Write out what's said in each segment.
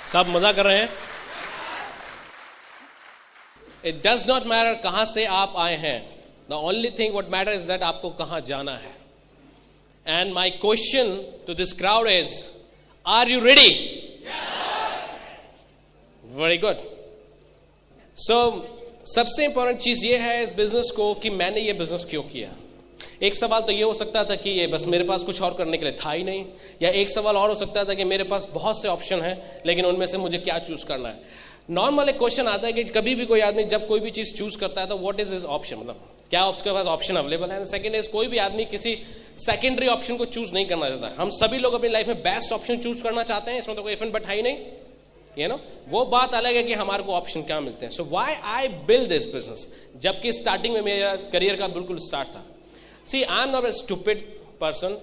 सब मजा कर रहे हैं। इट डज नॉट मैटर कहां से आप आए हैं, the only thing what matter is that आपको कहां जाना है। And my question to this crowd is, are you ready? Very good. So सबसे इंपॉर्टेंट चीज ये है इस बिजनेस को कि मैंने ये बिजनेस क्यों किया। एक सवाल तो ये हो सकता था कि ये बस मेरे पास कुछ और करने के लिए था ही नहीं, या एक सवाल और हो सकता था कि मेरे पास बहुत से ऑप्शन हैं लेकिन उनमें से मुझे क्या चूज करना है। नॉर्मल एक क्वेश्चन आता है कि कभी भी कोई आदमी जब कोई भी चीज चूज करता है तो व्हाट इज हिज ऑप्शन, मतलब क्या उसके पास ऑप्शन अवेलेबल है। सेकंड इज, कोई भी आदमी किसी सेकेंडरी ऑप्शन को चूज नहीं करना चाहता। हम सभी लोग अपनी लाइफ में बेस्ट ऑप्शन चूज करना चाहते हैं, इसमें तो कोई इफ एंड बट है ही नहीं, यू नो। वो बात अलग है कि हमारे को ऑप्शन क्या मिलते हैं। So why I build this business, जबकि स्टार्टिंग में मेरा करियर का बिल्कुल स्टार्ट था। See I am not a stupid person,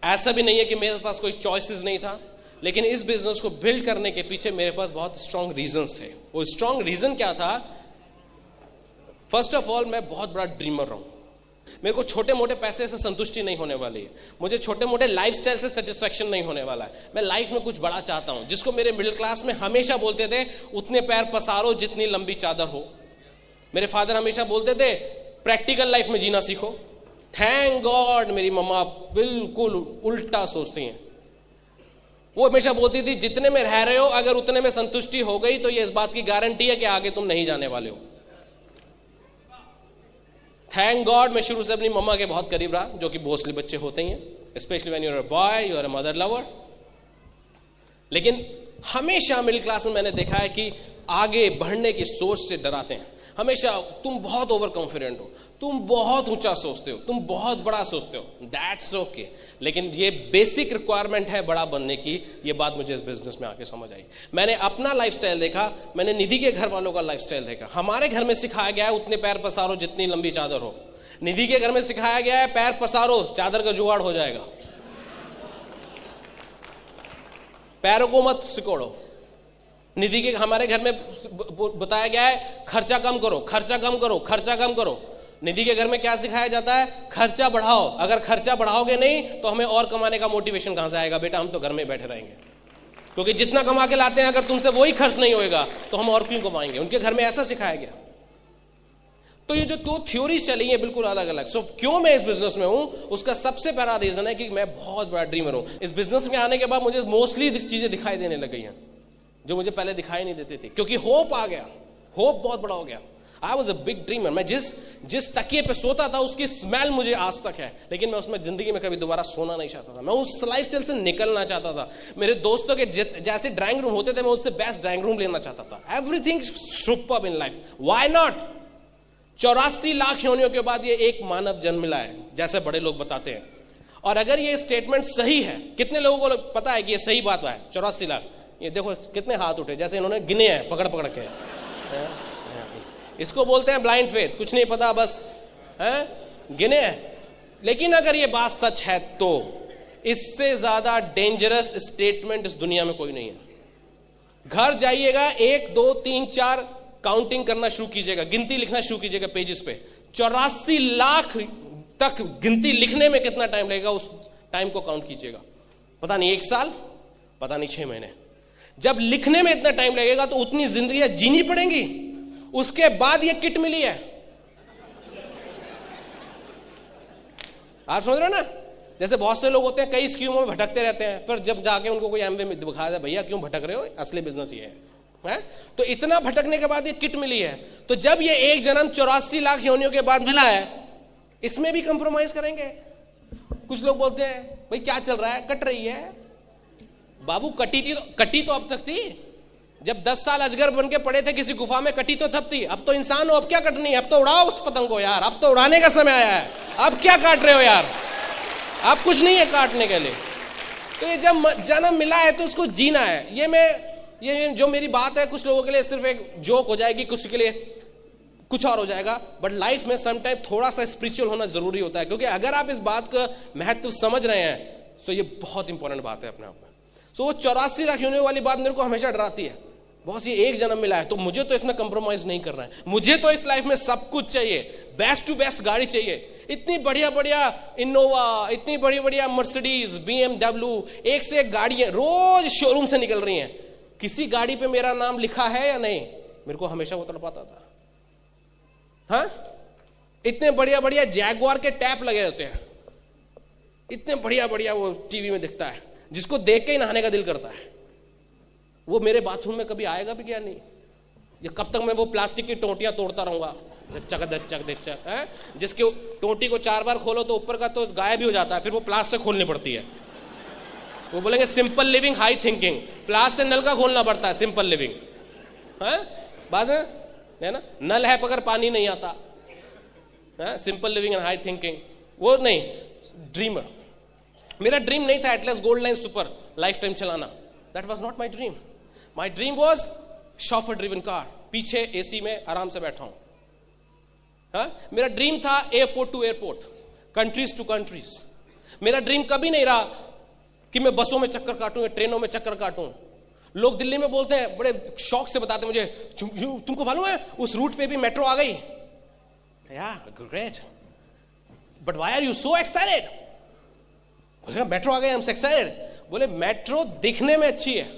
ऐसा भी नहीं है कि मेरे पास कोई चॉइसेस नहीं था, लेकिन इस बिजनेस को बिल्ड करने के पीछे मेरे पास बहुत स्ट्रॉन्ग रीजंस थे। वो स्ट्रॉन्ग रीजन क्या था? फर्स्ट ऑफ ऑल, मैं बहुत बड़ा ड्रीमर रहा हूं। मेरे को छोटे मोटे पैसे से संतुष्टि नहीं होने वाली है, मुझे छोटे मोटे लाइफस्टाइल से सेटिस्फेक्शन नहीं होने वाला है। मैं लाइफ में कुछ बड़ा चाहता हूं, जिसको मेरे मिडिल क्लास में हमेशा बोलते थे, उतने पैर पसारो जितनी लंबी चादर हो। मेरे फादर हमेशा बोलते थे, प्रैक्टिकल लाइफ में जीना सीखो। थैंक गॉड मेरी मम्मा बिल्कुल उल्टा सोचती हैं। वो हमेशा बोलती थी, जितने में रह रहे हो अगर उतने में संतुष्टि हो गई तो ये इस बात की गारंटी है कि आगे तुम नहीं जाने वाले हो। थैंक गॉड मैं शुरू से अपनी मम्मा के बहुत करीब रहा, जो कि मोस्टली बच्चे होते ही हैं, specially when you are a boy, you are a mother lover. लेकिन हमेशा मिडिल क्लास में मैंने देखा है कि आगे बढ़ने की सोच से डराते हैं। हमेशा तुम बहुत ओवर कॉन्फिडेंट हो, तुम बहुत ऊंचा सोचते हो, तुम बहुत बड़ा सोचते हो, दैट्स ओके, लेकिन ये बेसिक रिक्वायरमेंट है बड़ा बनने की। ये बात मुझे इस बिजनेस में आके समझ आई। मैंने अपना लाइफस्टाइल देखा, मैंने निधि के घर वालों का लाइफस्टाइल देखा। हमारे घर में सिखाया गया है उतने पैर पसारो जितनी लंबी चादर हो। निधि के घर में सिखाया गया है पैर पसारो चादर का जुगाड़ हो जाएगा, पैरों को मत सिकोड़ो। निधि के हमारे घर में बताया गया है खर्चा कम करो, खर्चा कम करो, खर्चा कम करो। निधि के घर में क्या सिखाया जाता है? खर्चा बढ़ाओ। अगर खर्चा बढ़ाओगे नहीं तो हमें और कमाने का मोटिवेशन कहां से आएगा? बेटा हम तो घर में बैठे रहेंगे, क्योंकि जितना कमा के लाते हैं अगर तुमसे वही खर्च नहीं होएगा तो हम और क्यों कमाएंगे। उनके घर में ऐसा सिखाया गया। तो ये जो दो थ्योरी चली है बिल्कुल अलग अलग। सो क्यों मैं इस बिजनेस में हूं, उसका सबसे पहला रीजन है कि मैं बहुत बड़ा ड्रीमर हूं। इस बिजनेस में आने के बाद मुझे मोस्टली चीजें दिखाई देने लग गई हैं जो मुझे पहले दिखाई नहीं देती थी, क्योंकि होप आ गया, होप बहुत बड़ा हो गया। I was a big dreamer. मैं जिस तकिए पे सोता था उसकी स्मेल मुझे आज तक है, लेकिन मैं उसमें जिंदगी में कभी दोबारा सोना नहीं चाहता था। मैं उस लाइफस्टाइल से निकलना चाहता था। मेरे दोस्तों के जैसे ड्राइंग रूम होते थे, मैं उससे बेस्ट ड्राइंग रूम लेना चाहता था। Everything superb in life. Why not? 84 lakh योनियों के बाद ये एक मानव जन्म मिला है, जैसे बड़े लोग बताते हैं। और अगर ये स्टेटमेंट सही है, कितने लोगों को पता है कि ये सही बात है? 84 लाख। ये देखो कितने हाथ उठे, जैसे इन्होंने गिने हैं पकड़ पकड़ के। इसको बोलते हैं ब्लाइंड फेथ, कुछ नहीं पता बस गिने हैं। लेकिन अगर ये बात सच है तो इससे ज्यादा डेंजरस स्टेटमेंट इस दुनिया में कोई नहीं है। घर जाइएगा, 1 2 3 4 काउंटिंग करना शुरू कीजिएगा, गिनती लिखना शुरू कीजिएगा पेजेस पे। 84 लाख तक गिनती लिखने में कितना टाइम लगेगा, उस टाइम को काउंट कीजिएगा। पता नहीं 1 साल, पता नहीं 6 महीने। जब लिखने में इतना टाइम लगेगा तो उतनी जिंदगी जीनी पड़ेंगी। उसके बाद ये किट मिली है, आप समझ रहे हो ना? जैसे बहुत से लोग होते हैं कई स्कीमों में भटकते रहते हैं, फिर जब जाके उनको कोई एमवे में दिखा दे, भैया क्यों भटक रहे हो, असली बिजनेस ये है। तो इतना भटकने के बाद ये किट मिली है। तो जब ये एक जन्म 84 लाख योनियों के बाद मिला है, इसमें भी कंप्रोमाइज करेंगे? कुछ लोग बोलते हैं भाई क्या चल रहा है, कट रही है। बाबू कटी तो अब तक थी। जब 10 साल अजगर बन के पड़े थे किसी गुफा में, कटी तो तब थी। अब तो इंसान हो, अब क्या कटनी है? अब तो उड़ाओ उस पतंग को यार, अब तो उड़ाने का समय आया है। अब क्या काट रहे हो यार, अब कुछ नहीं है काटने के लिए। तो ये जब जन्म मिला है तो उसको जीना है। ये जो मेरी बात है कुछ लोगों के लिए सिर्फ एक जोक हो जाएगी, कुछ के लिए कुछ और हो जाएगा, बट लाइफ में समटाइम थोड़ा सा स्पिरिचुअल होना जरूरी होता है। क्योंकि अगर आप इस बात का महत्व समझ रहे हैं तो ये बहुत इंपॉर्टेंट बात है अपने आप में। सो वो 84 लाख होने वाली बात मेरे को हमेशा डराती है। बहुत सी एक जन्म मिला है तो मुझे तो इसमें कंप्रोमाइज नहीं करना है। मुझे तो इस लाइफ में सब कुछ चाहिए, बेस्ट टू बेस्ट गाड़ी चाहिए, इतनी बढ़िया बढ़िया इनोवा, इतनी बढ़िया बढ़िया मर्सिडीज, BMW, एक से एक गाड़ियां रोज शोरूम से निकल रही हैं। किसी गाड़ी पे मेरा नाम लिखा है या नहीं, मेरे को हमेशा वो तड़पाता था। हाँ, इतने बढ़िया बढ़िया जैगुआर के टैप लगे होते हैं, इतने बढ़िया बढ़िया, वो टीवी में दिखता है, जिसको देख के ही नहाने का दिल करता है। वो मेरे बाथरूम में कभी आएगा भी क्या नहीं? ये कब तक मैं वो प्लास्टिक की टोटियां तोड़ता रहूंगा, चक है, जिसके टोटी को 4 बार खोलो तो ऊपर का तो गायब भी हो जाता है, फिर वो प्लास से खोलनी पड़ती है। वो बोलेंगे सिंपल लिविंग हाई थिंकिंग, प्लास से नल का खोलना पड़ता है सिंपल लिविंग। है बात है ना, नल है मगर पानी नहीं आता है, simple living and high thinking. वो नहीं, ड्रीमर। मेरा ड्रीम नहीं था Atlas Gold Line super life time चलाना, that was not my dream. My dream was chauffeur driven car, पीछे एसी में आराम से बैठा हूं। हाँ, मेरा ड्रीम था airport to airport, countries to countries. मेरा ड्रीम कभी नहीं रहा कि मैं बसों में चक्कर काटूं या ट्रेनों में चक्कर काटूं। लोग दिल्ली में बोलते हैं, बड़े शौक से बताते मुझे, तुमको मालूम है उस रूट पे भी मेट्रो आ गई? Great, but why are you so excited? Metro आ गई, आई एम सो एक्साइटेड। बोले मेट्रो दिखने में अच्छी है,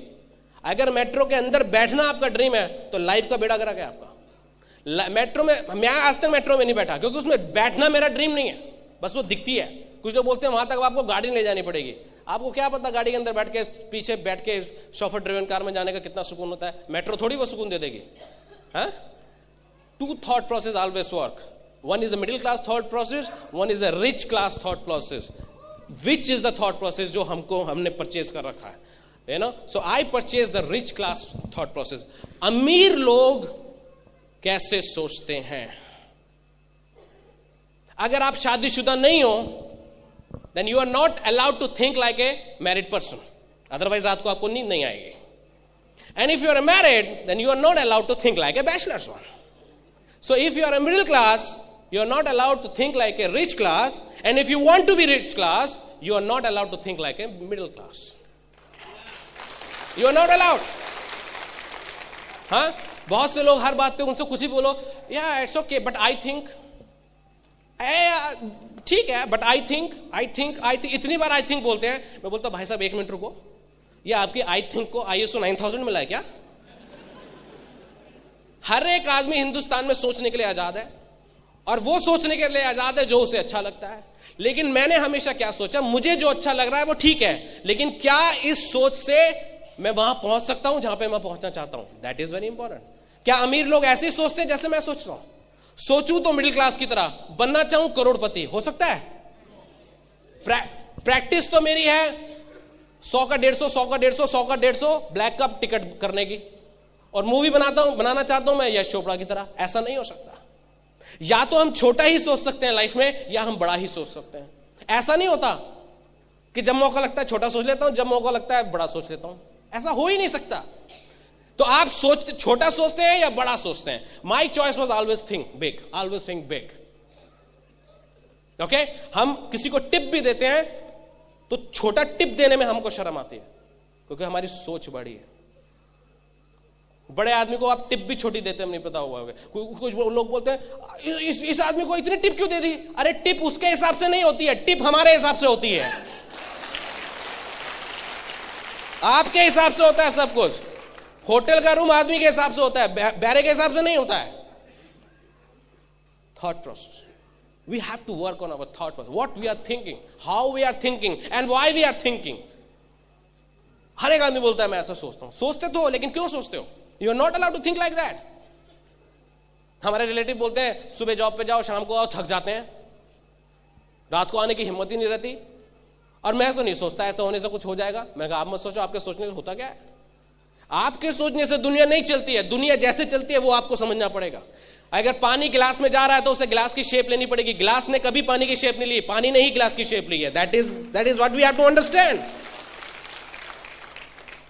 अगर मेट्रो के अंदर बैठना आपका ड्रीम है तो लाइफ का बेड़ा गर्क है आपका। मेट्रो में, मैं आज तक मेट्रो में नहीं बैठा क्योंकि उसमें बैठना मेरा ड्रीम नहीं है, बस वो दिखती है। कुछ लोग बोलते हैं वहां तक आपको गाड़ी ले जानी पड़ेगी। आपको क्या पता गाड़ी के अंदर बैठ के, पीछे बैठ के शॉफर ड्रिवन कार में जाने का कितना सुकून होता है। मेट्रो थोड़ी वो सुकून दे देगी। हाँ, 2 thought process always work. One is a middle class thought process, one is a rich class thought process. Which is the thought process जो हमने परचेज कर रखा है? You know, so I purchased the rich class thought process. अमीर लोग कैसे सोचते हैं? अगर आप शादीशुदा नहीं हो, then you are not allowed to think like a married person. Otherwise रात को आपको नींद नहीं आएगी. And if you are married, then you are not allowed to think like a bachelor's one. So if you are a middle class, you are not allowed to think like a rich class. And if you want to be rich class, you are not allowed to think like a middle class. You are not allowed. हाँ, बहुत से लोग हर बात पे उनसे कुछ ही बोलो, yeah it's okay but I think, ठीक है but I think, इतनी बार I think बोलते हैं। मैं बोलता भाई साहब 1 मिनट रुको, ये आपकी I think को ISO 9000 मिला है क्या? हर एक आदमी हिंदुस्तान में सोचने के लिए आजाद है, और वो सोचने के लिए आजाद है जो उसे अच्छा लगता है। लेकिन मैंने हमेशा क्या सोचा, मुझे जो अच्छा लग रहा है वो ठीक है, लेकिन क्या इस सोच से मैं वहां पहुंच सकता हूं जहां पे मैं पहुंचना चाहता हूं? That is very important. क्या अमीर लोग ऐसे ही सोचते हैं जैसे मैं सोच रहा हूं? सोचूं तो मिडिल क्लास की तरह, बनना चाहूं करोड़पति, हो सकता है? प्रैक्टिस तो मेरी है 100 का 150, 100 का 150, 100 का 150 ब्लैक कप टिकट करने की, और मूवी बनाना चाहता हूं मैं यश चोपड़ा की तरह। ऐसा नहीं हो सकता। या तो हम छोटा ही सोच सकते हैं लाइफ में, या हम बड़ा ही सोच सकते हैं। ऐसा नहीं होता कि जब मौका लगता है छोटा सोच लेता हूं, जब मौका लगता है बड़ा सोच लेता हूं। ऐसा हो ही नहीं सकता। तो आप छोटा सोचते हैं या बड़ा सोचते हैं? My choice was always think big, always think big. Okay, हम किसी को टिप भी देते हैं तो छोटा टिप देने में हमको शर्म आती है, क्योंकि हमारी सोच बड़ी है। बड़े आदमी को आप टिप भी छोटी देते हैं, नहीं पता हुआ होगा। कुछ लोग बोलते हैं इस आदमी को इतनी टिप क्यों दे दी? अरे टिप उसके हिसाब से नहीं होती है, टिप हमारे हिसाब से होती है। आपके हिसाब से होता है सब कुछ। होटल का रूम आदमी के हिसाब से होता है, बैरे के हिसाब से नहीं होता है। Thought process, we have to work on our thought process, what we are thinking, how we are thinking and why we are thinking. हर एक आदमी बोलता है मैं ऐसा सोचता हूं। सोचते तो हो, लेकिन क्यों सोचते हो? You are not allowed to think like that. हमारे रिलेटिव बोलते हैं सुबह जॉब पे जाओ, शाम को आओ, थक जाते हैं, रात को आने की हिम्मत ही नहीं रहती। और मैं तो नहीं सोचता ऐसा होने से कुछ हो जाएगा। मैंने कहा आप मत सोचो, आपके सोचने से होता क्या है? आपके सोचने से दुनिया नहीं चलती है। दुनिया जैसे चलती है वो आपको समझना पड़ेगा। अगर पानी गिलास में जा रहा है तो उसे गिलास की शेप लेनी पड़ेगी। गिलास ने कभी पानी की शेप नहीं ली, पानी ने ही गिलास की शेप ली है। That is what we have to understand.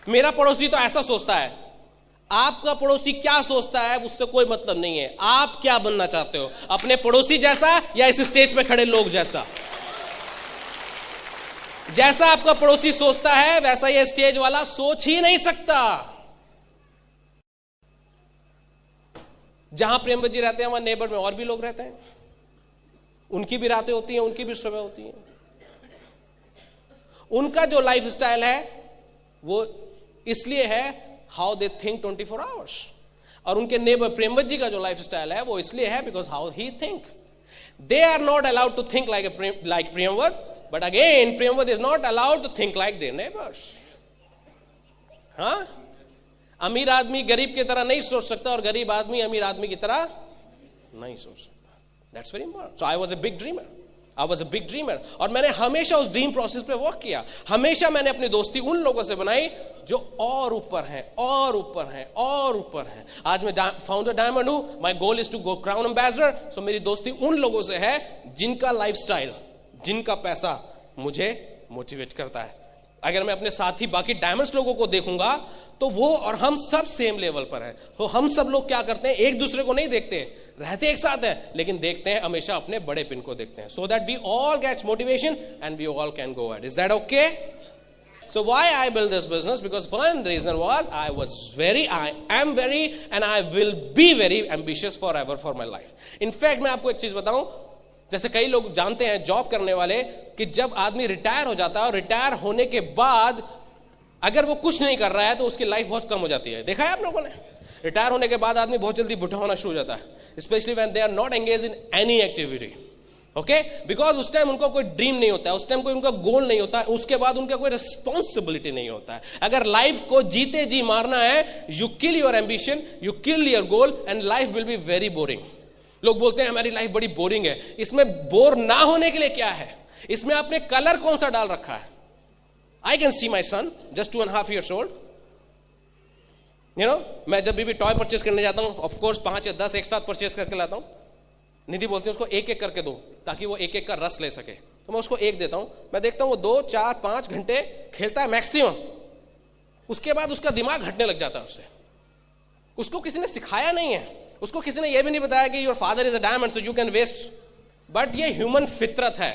मेरा पड़ोसी तो ऐसा सोचता है, आपका पड़ोसी क्या सोचता है उससे कोई मतलब नहीं है। आप क्या बनना चाहते हो, अपने पड़ोसी जैसा या इस स्टेज पे खड़े लोग जैसा? जैसा आपका पड़ोसी सोचता है वैसा ये स्टेज वाला सोच ही नहीं सकता। जहां प्रेमवत जी रहते हैं वहां नेबर में और भी लोग रहते हैं, उनकी भी रातें होती हैं, उनकी भी सुबह होती हैं। उनका जो लाइफ स्टाइल है वो इसलिए है, हाउ दे थिंक 24 आवर्स। और उनके नेबर प्रेमवत जी का जो लाइफ स्टाइल है वो इसलिए है because how he think. They are not allowed to think like Premvat, but again Premvat is not allowed to think like their neighbours. हाँ, अमीर आदमी गरीब की तरह नहीं सोच सकता और गरीब आदमी अमीर आदमी की तरह नहीं सोच सकता। That's very important. So I was a big dreamer, I was a big dreamer. और मैंने हमेशा उस ड्रीम प्रोसेस पे वर्क किया। हमेशा मैंने अपनी दोस्ती उन लोगों से बनाई जो और ऊपर हैं और ऊपर हैं और ऊपर हैं। आज मैं फाउंडर डायमंड हूं, my goal is to go crown ambassador. So मेरी दोस्ती उन लोगों से है जिनका लाइफस्टाइल, जिनका पैसा मुझे मोटिवेट करता है। अगर मैं अपने साथी बाकी डायमंड्स लोगों को देखूंगा तो वो और हम सब सेम लेवल पर हैं। तो हम सब लोग क्या करते हैं, एक दूसरे को नहीं देखते, रहते एक साथ है लेकिन देखते हैं हमेशा अपने बड़े पिन को देखते हैं, so that we all get motivation and we all can go ahead. Is that okay? So why I built this business? Because one reason was I am very and I will be very ambitious forever for my life. In fact मैं आपको एक चीज बताऊं, जैसे कई लोग जानते हैं जॉब करने वाले कि जब आदमी रिटायर हो जाता है और रिटायर होने के बाद अगर वो कुछ नहीं कर रहा है तो उसकी लाइफ बहुत कम हो जाती है। देखा है आप लोगों ने? रिटायर होने के बाद आदमी बहुत जल्दी बुढ़ा होना शुरू हो जाता है, specially when they are not engage in any activity. Okay, because उस टाइम उनको कोई ड्रीम नहीं होता है, उस टाइम कोई उनका गोल नहीं होता है, उसके बाद उनका कोई रिस्पॉन्सिबिलिटी नहीं होता है। अगर लाइफ को जीते जी मारना है, you kill your ambition, you kill your goal and life will be very boring. लोग बोलते हैं हमारी लाइफ बड़ी बोरिंग है। इसमें बोर ना होने के लिए क्या है? इसमें आपने कलर कौन सा डाल रखा है? I can see my son just 2.5 years old, मैं जब भी टॉय परचेस करने जाता हूं, ऑफकोर्स 5 या 10 एक साथ परचेस करके लाता हूं। निधि बोलती है उसको एक एक करके दो ताकि वो एक एक का रस ले सके, तो मैं उसको एक देता हूं। मैं देखता हूं वो 2, 4, 5 घंटे खेलता है मैक्सिमम, उसके बाद उसका दिमाग हटने लग जाता है उससे। उसको किसी ने सिखाया नहीं है, उसको किसी ने यह भी नहीं बताया कि your father is a diamond so you can waste. But ये ह्यूमन फितरत है।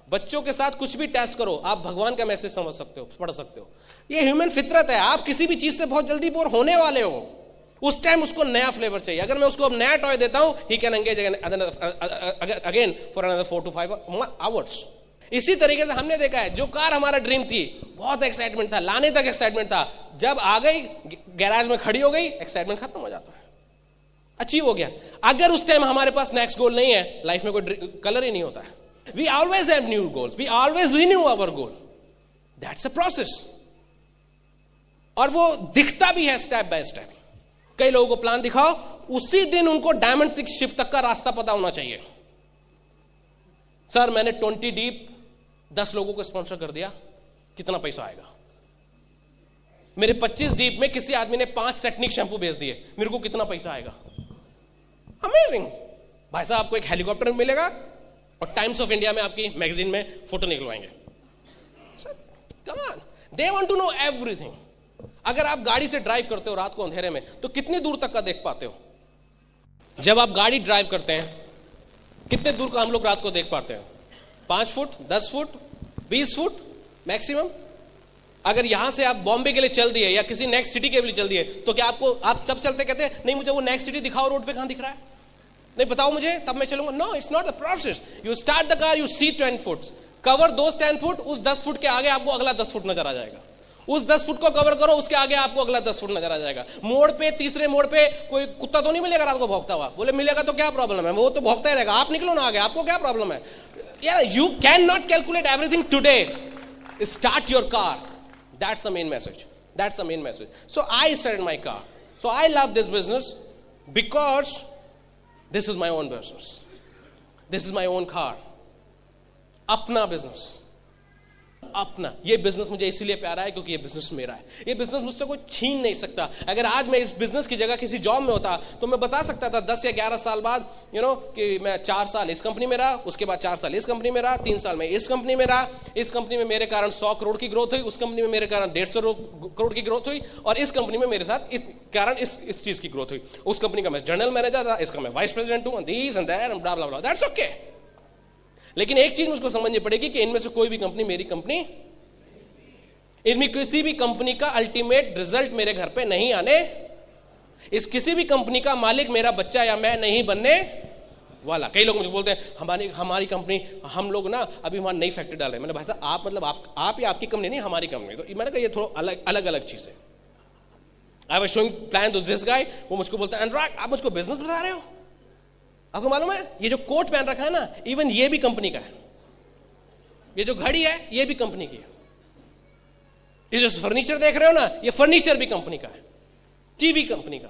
बच्चों के साथ कुछ भी टेस्ट करो, आप भगवान का मैसेज समझ सकते हो, पढ़ सकते हो। ये ह्यूमन फितरत है। आप किसी भी चीज से बहुत जल्दी बोर होने वाले हो, उस टाइम उसको नया फ्लेवर चाहिए। अगर मैं उसको अब नया टॉय देता हूं, he can engage again for another 4 to 5 hours। इसी तरीके से हमने देखा है, जो कार हमारा ड्रीम थी, बहुत एक्साइटमेंट था, लाने तक एक्साइटमेंट था, जब आ गई गैराज में खड़ी हो गई, एक्साइटमेंट खत्म हो जाता है, अचीव हो गया। अगर उस टाइम हमारे पास नेक्स्ट गोल नहीं है, लाइफ में कोई कलर ही नहीं होता है। We always have new goals, we always renew our goal, that's a process. और वो दिखता भी है स्टेप बाय स्टेप। कई लोगों को प्लान दिखाओ, उसी दिन उनको डायमंड शिप तक का रास्ता पता होना चाहिए। सर मैंने 20 डीप 10 लोगों को स्पॉन्सर कर दिया, कितना पैसा आएगा? मेरे 25 डीप में किसी आदमी ने 5 टेक्निक शैंपू बेच दिए, मेरे को कितना पैसा आएगा? अमेजिंग भाई साहब, आपको एक हेलीकॉप्टर मिलेगा और टाइम्स ऑफ इंडिया में आपकी मैगजीन में फोटो निकलवाएंगे। Come on, they want to know everything. अगर आप गाड़ी से ड्राइव करते हो रात को अंधेरे में, तो कितनी दूर तक का देख पाते हो? जब आप गाड़ी ड्राइव करते हैं, कितने दूर का हम लोग रात को देख पाते हैं? 5 फुट, 10 फुट, 20 फुट मैक्सिमम। अगर यहां से आप बॉम्बे के लिए चल दिए या किसी नेक्स्ट सिटी के लिए चल दिए, तो क्या आप जब चलते कहते हैं नहीं मुझे वो नेक्स्ट सिटी दिखाओ, रोड पे कहां दिख रहा है, नहीं बताओ मुझे तब मैं चलूंगा? No, it's not the process. You start the car, you see 10 foot, cover those 10 foot, उस 10 फुट के आगे आपको अगला 10 फुट नजर आ जाएगा। उस 10 फुट को कवर करो, उसके आगे आपको अगला 10 फुट नजर आ जाएगा। मोड़ पे, तीसरे मोड़ पे कोई कुत्ता तो नहीं मिलेगा रात को भौंकता हुआ। बोले मिलेगा तो क्या प्रॉब्लम है, वो तो भौंकता ही रहेगा, आप निकलो ना आगे, आपको क्या प्रॉब्लम है? यार you can not calculate everything today, start your car. That's the main message, that's the main message. So I started my car, so I love this business because this is my own business, this is my own car, अपना business, अपना। ये business मुझे इसीलिए प्यारा है क्योंकि ये business मेरा है। ये बिजनेस मुझसे कोई छीन नहीं सकता। अगर आज मैं इस बिजनेस की जगह किसी जॉब में होता तो मैं बता सकता था 10 या 11 साल बाद कि मैं 4 साल इस कंपनी में रहा, उसके बाद 4 साल इस कंपनी में रहा, 3 साल में इस कंपनी में रहा, इस कंपनी में मेरे कारण 100 करोड़ की ग्रोथ हुई, उस कंपनी में मेरे कारण 150 करोड़ की ग्रोथ हुई, और इस कंपनी में मेरे साथ इस कारण इस चीज की ग्रोथ हुई। उस कंपनी का मैं जनरल मैनेजर था, इसका मैं वाइस प्रेसिडेंट हूं, this and that and blah blah blah, that's okay. लेकिन एक चीज मुझको समझनी पड़ेगी कि इनमें से कोई भी कंपनी मेरी कंपनी, इनमें किसी भी कंपनी का अल्टीमेट रिजल्ट मेरे घर पे नहीं आने, इस किसी भी कंपनी का मालिक मेरा बच्चा या मैं नहीं बनने वाला। कई लोग मुझे बोलते हैं हमारी कंपनी, हम लोग ना अभी वहां नई फैक्ट्री डाल रहे हैं। मैंने भाई साहब आप मतलब आप या आपकी कंपनी नहीं, हमारी कंपनी। तो मैंने कहा ये थोड़ा अलग अलग चीज है। I was showing plan to this guy, वो मुझको बोलता है अनुराग आप मुझको बिजनेस बता रहे हो? आपको मालूम है ये जो कोट पहन रखा है ना, इवन ये भी कंपनी का है। ये जो घड़ी है ये भी कंपनी की है। ये जो फर्नीचर देख रहे हो ना, ये फर्नीचर भी कंपनी का है, टीवी कंपनी का,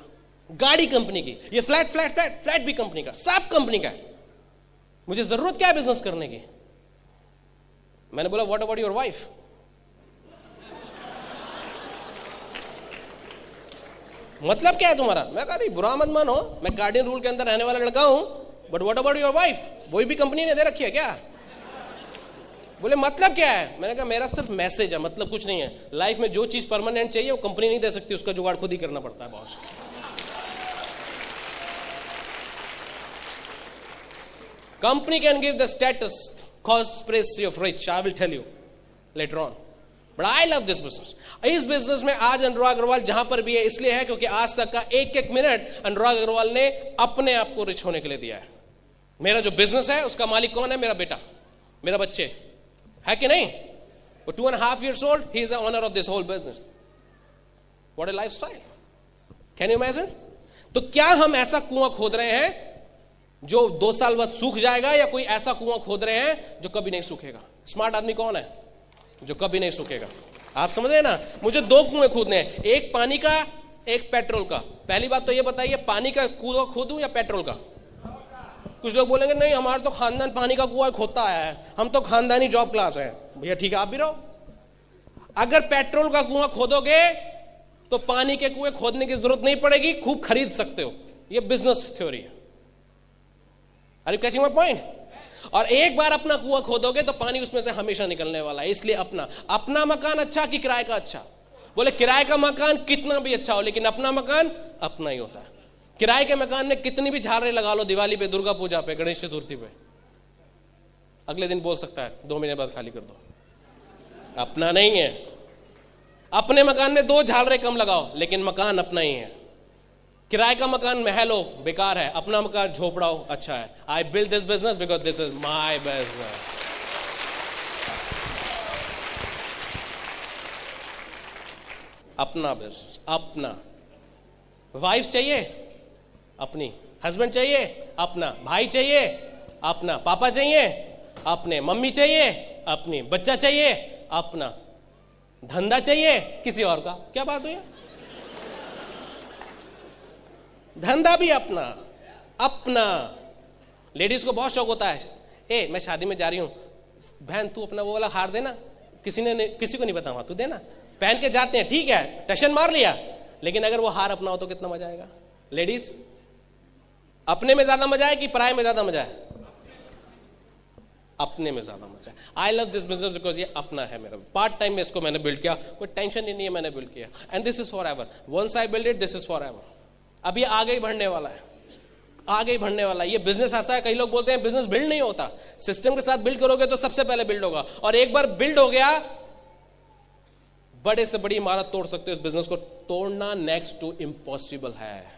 गाड़ी कंपनी की, ये फ्लैट फ्लैट फ्लैट फ्लैट भी कंपनी का, सब कंपनी का है। मुझे जरूरत क्या है बिजनेस करने की? मैंने बोला व्हाट अबाउट योर वाइफ? मतलब क्या है तुम्हारा? मैं कहा नहीं बुरा मत मानो, मैं गार्डियन रूल के अंदर रहने वाला लड़का हूं, but what about your wife? वही भी कंपनी ने दे रखी है क्या? बोले मतलब क्या है? मैंने कहा मेरा सिर्फ मैसेज है, मतलब कुछ नहीं है। लाइफ में जो चीज परमानेंट चाहिए वो कंपनी नहीं दे सकती, उसका जुगाड़ खुद ही करना पड़ता है boss. Company can give the status, conspiracy of rich, I will tell you later on, but I love this business. इस बिजनेस में आज अनुराग अग्रवाल जहां पर भी है इसलिए है क्योंकि आज तक का एक एक मिनट अनुराग अग्रवाल ने अपने आप को रिच होने के लिए दिया है। मेरा जो बिजनेस है उसका मालिक कौन है? मेरा बेटा, मेरा बच्चे, है कि नहीं? वो 2.5 years old, he is the owner of this whole business. What a lifestyle. Can you imagine? तो क्या हम ऐसा कुआं खोद रहे हैं जो 2 साल बाद सूख जाएगा, या कोई ऐसा कुआं खोद रहे हैं जो कभी नहीं सूखेगा? स्मार्ट आदमी कौन है? जो कभी नहीं सूखेगा। आप समझ रहे ना? मुझे 2 कुएं खोदने हैं, एक पानी का, एक पेट्रोल का। पहली बात तो ये बताइए, पानी का कुआं खोदूं या पेट्रोल का? कुछ लोग बोलेंगे नहीं हमारा तो खानदान पानी का कुआं खोदता आया है, हम तो खानदानी जॉब क्लास है। भैया ठीक है, आप भी रहो। अगर पेट्रोल का कुआं खोदोगे तो पानी के कुएं खोदने की जरूरत नहीं पड़ेगी, खूब खरीद सकते हो। ये बिजनेस थ्योरी है। Are you catching my point? और एक बार अपना कुआं खोदोगे तो पानी उसमें से हमेशा निकलने वाला है। इसलिए अपना मकान अच्छा कि किराए का अच्छा? बोले किराए का मकान कितना भी अच्छा हो, लेकिन अपना मकान अपना ही होता है। किराए के मकान में कितनी भी झालरें लगा लो, दिवाली पे, दुर्गा पूजा पे, गणेश चतुर्थी पे, अगले दिन बोल सकता है 2 महीने बाद खाली कर दो। अपना नहीं है। अपने मकान में 2 झालरें कम लगाओ, लेकिन मकान अपना ही है। किराए का मकान महल हो बेकार है, अपना मकान झोपड़ा हो अच्छा है। आई build this business because this is my business. अपना बिजनेस, अपना। वाइफ चाहिए अपनी, हस्बैंड चाहिए अपना, भाई चाहिए अपना, पापा चाहिए अपने, मम्मी चाहिए अपनी, बच्चा चाहिए अपना, धंधा चाहिए किसी और का। क्या बात हुई? धंधा भी अपना अपना। लेडीज को बहुत शौक होता है, ए मैं शादी में जा रही हूं, बहन तू अपना वो वाला हार देना, किसी को नहीं बताऊंगा, तू देना। पहन के जाते हैं, ठीक है टशन मार लिया, लेकिन अगर वो हार अपना हो तो कितना मजा आएगा? लेडीज, अपने में ज्यादा मजा है कि पराये में ज्यादा मजा है? अपने में ज्यादा मजा है। आई लव दिस बिजनेस बिकॉज ये अपना है मेरा। पार्ट टाइम में इसको मैंने बिल्ड किया, कोई टेंशन ही नहीं है, मैंने बिल्ड किया, and this is forever. Once I build it, this is forever. अब ये आगे ही बढ़ने वाला है, आगे ही बढ़ने वाला है। ये बिजनेस ऐसा है, कई लोग बोलते हैं बिजनेस बिल्ड नहीं होता। सिस्टम के साथ बिल्ड करोगे तो सबसे पहले बिल्ड होगा, और एक बार बिल्ड हो गया, बड़े से बड़ी इमारत तोड़ सकते हो। इस बिजनेस को तोड़ना नेक्स्ट टू इम्पॉसिबल है।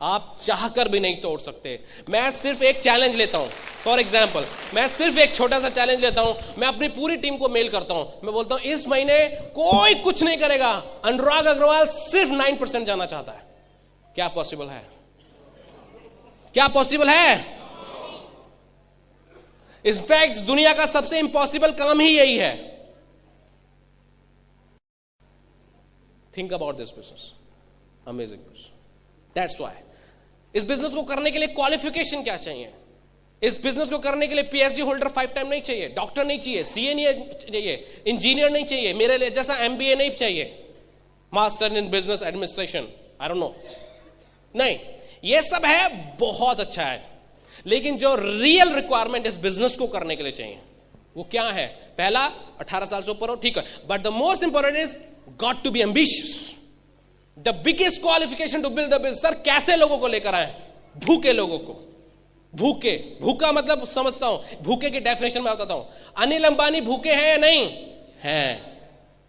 आप चाहकर भी नहीं तोड़ सकते। मैं सिर्फ एक चैलेंज लेता हूं, फॉर एग्जाम्पल मैं सिर्फ एक छोटा सा चैलेंज लेता हूं। मैं अपनी पूरी टीम को मेल करता हूं, मैं बोलता हूं इस महीने कोई कुछ नहीं करेगा, अनुराग अग्रवाल सिर्फ 9% जाना चाहता है। क्या पॉसिबल है? क्या पॉसिबल है? इस फैक्ट दुनिया का सबसे इंपॉसिबल काम ही यही है। Think about this business, amazing business. That's why इस बिजनेस को करने के लिए क्वालिफिकेशन क्या चाहिए? इस बिजनेस को करने के लिए पीएचडी होल्डर 5 टाइम नहीं चाहिए, डॉक्टर नहीं चाहिए, सीए नहीं चाहिए, इंजीनियर नहीं चाहिए, मेरे लिए जैसा एमबीए नहीं चाहिए, master in business administration, I don't no, नहीं। ये सब है, बहुत अच्छा है, लेकिन जो रियल रिक्वायरमेंट इस बिजनेस को करने के लिए चाहिए वो क्या है? पहला, 18 साल से ऊपर हो, ठीक है, but the most important is got to be ambitious. The biggest qualification to build the business. Sir कैसे लोगों को लेकर आए? भूखे लोगों को। भूखे, भूखा मतलब समझता हूं, भूखे की डेफिनेशन में बताता हूं। अनिल अंबानी भूखे हैं या नहीं हैं?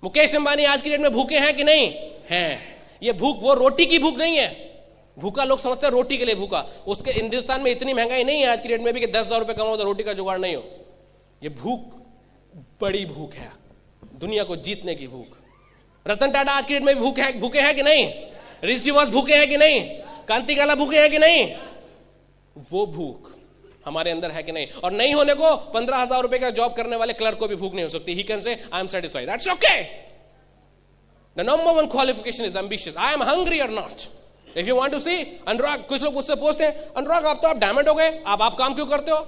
मुकेश अंबानी आज की डेट में भूखे हैं कि नहीं हैं? ये भूख वो रोटी की भूख नहीं है। भूखा लोग समझते हैं रोटी के लिए भूखा। उसके हिंदुस्तान में इतनी महंगाई नहीं है आज की डेट में भी कि 10,000 रुपए कमाओ तो रोटी का जुगाड़ नहीं हो। ये भूख बड़ी भूख है, दुनिया को जीतने की भूख। रतन टाटा आज की डेट में भी भूखे हैं कि नहीं? ऋषि वंश भूखे हैं कि नहीं? कांतिकाला भूखे हैं कि नहीं? वो भूख हमारे अंदर है कि नहीं? और नहीं होने को 15,000 रुपए का जॉब करने वाले क्लर्क को भी भूख नहीं हो सकती. He can say I am satisfied. That's okay. The number one qualification is ambitious. I am hungry or not. If you want to see Anurag, कुछ लोग मुझसे पूछते हैं अनुराग आप तो आप डायमंड हो गए, आप काम क्यों करते हो?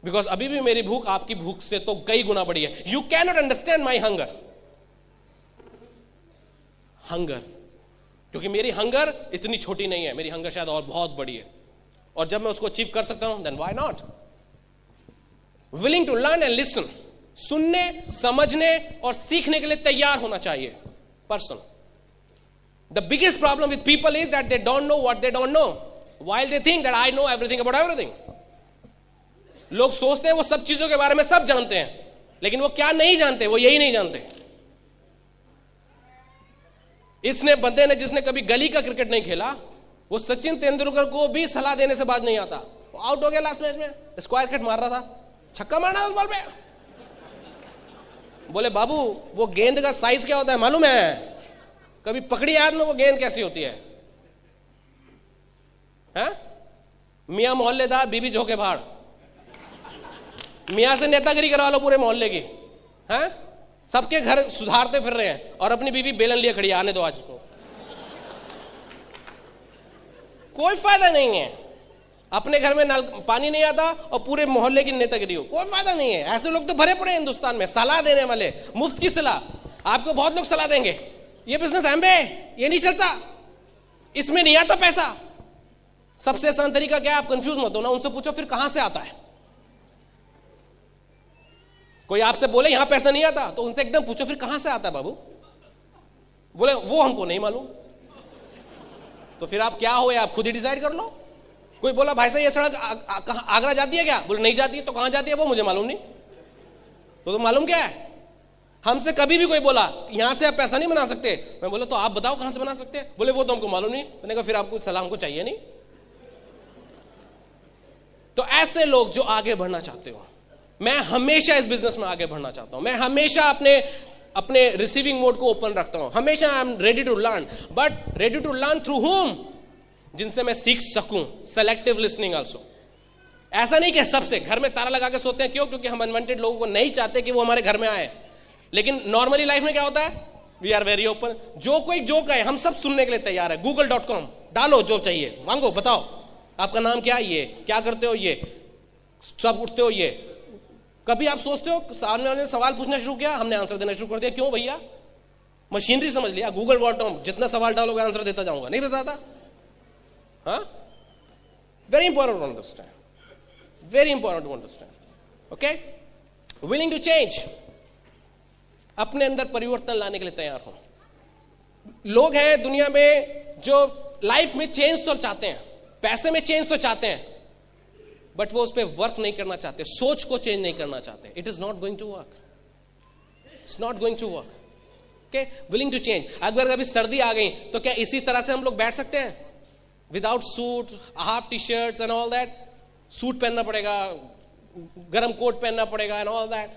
बिकॉज अभी भी मेरी भूख आपकी भूख से तो कई गुना बड़ी है. You can not understand my hunger. क्योंकि मेरी हंगर इतनी छोटी नहीं है, मेरी हंगर शायद और बहुत बड़ी है. और जब मैं उसको अचीव कर सकता हूं, then why not? Willing to learn and listen. सुनने, समझने और सीखने के लिए तैयार होना चाहिए person. The biggest problem with people is that they don't know what they don't know, while they think that I know everything about everything. लोग सोचते हैं वो सब चीजों के बारे में सब जानते हैं, लेकिन वो क्या नहीं जानते, वो यही नहीं जानते. इसने बंदे ने जिसने कभी गली का क्रिकेट नहीं खेला, वो सचिन तेंदुलकर को भी सलाह देने से बात नहीं आता. वो आउट हो गया लास्ट मैच में, स्क्वायर कट मार रहा था, छक्का मारना उस बॉल पे. बोले बाबू वो गेंद का साइज क्या होता है मालूम है? कभी पकड़ी याद में वो गेंद कैसी होती है? मियां मोहल्लेदार बीबी झोंके भाड़. मियां से नेतागिरी करवा लो पूरे मोहल्ले की. सबके घर सुधारते फिर रहे हैं और अपनी बीवी बेलन लिए खड़ी है, आने दो आज को. कोई फायदा नहीं है. अपने घर में नल पानी नहीं आता और पूरे मोहल्ले की नेतागिरी हो, कोई फायदा नहीं है. ऐसे लोग तो भरे पड़े हैं हिंदुस्तान में, सलाह देने वाले, मुफ्त की सलाह. आपको बहुत लोग सलाह देंगे ये बिजनेस एमबे, ये नहीं चलता, इसमें नहीं आता पैसा. सबसे आसान तरीका क्या है? आप कंफ्यूज मत हो ना, उनसे पूछो फिर कहां से आता है. कोई आपसे बोले यहां पैसा नहीं आता, तो उनसे एकदम पूछो फिर कहां से आता है बाबू. बोले वो हमको नहीं मालूम. तो फिर आप क्या हो, आप खुद ही डिसाइड कर लो. कोई बोला भाई साहब ये सड़क आगरा जाती है क्या? बोले नहीं जाती है. तो कहां जाती है? वो मुझे मालूम नहीं. तो मालूम क्या है? हमसे कभी भी कोई बोला यहां से आप पैसा नहीं बना सकते, मैं बोला तो आप बताओ कहां से बना सकते हैं. बोले वो तो हमको मालूम नहीं. मैंने कहा फिर आपको सलाह हमको चाहिए नहीं. तो ऐसे लोग जो आगे बढ़ना चाहते हो, मैं हमेशा इस बिजनेस में आगे बढ़ना चाहता हूं. मैं हमेशा अपने रिसीविंग मोड को ओपन रखता हूं. हमेशा I am ready to learn, but ready to learn through whom, जिनसे मैं सीख सकूं. Selective listening also. ऐसा नहीं कि सबसे घर में ताला लगा के सोते हैं. क्यों? क्योंकि हम अनवांटेड लोगों को नहीं चाहते कि वो हमारे घर में आए. लेकिन नॉर्मली लाइफ में क्या होता है? We are very open. जो कोई जो कहे हम सब सुनने के लिए तैयार है. google.com डालो जो चाहिए, मांगो, बताओ आपका नाम क्या है, ये क्या करते हो, ये सब उठते हो. ये कभी आप सोचते हो सामने वाले ने सवाल पूछना शुरू किया, हमने आंसर देना शुरू कर दिया. क्यों भैया? मशीनरी समझ लिया. google.com जितना सवाल डालोगे आंसर देता जाऊंगा. नहीं बताता. हाँ, very important to understand. Very important to understand. Okay, willing to change. अपने अंदर परिवर्तन लाने के लिए तैयार हो. लोग हैं दुनिया में जो लाइफ में चेंज तो चाहते हैं, पैसे में चेंज तो चाहते हैं, बट वो उस पर वर्क नहीं करना चाहते, सोच को चेंज नहीं करना चाहते. It is not going to work. It's not going to work. Okay, willing to change. अगर अभी सर्दी आ गई तो क्या इसी तरह से हम लोग बैठ सकते हैं? Without suit, half T shirts and all that. Suit पहनना पड़ेगा, गर्म कोट पहनना पड़ेगा एंड ऑल दैट.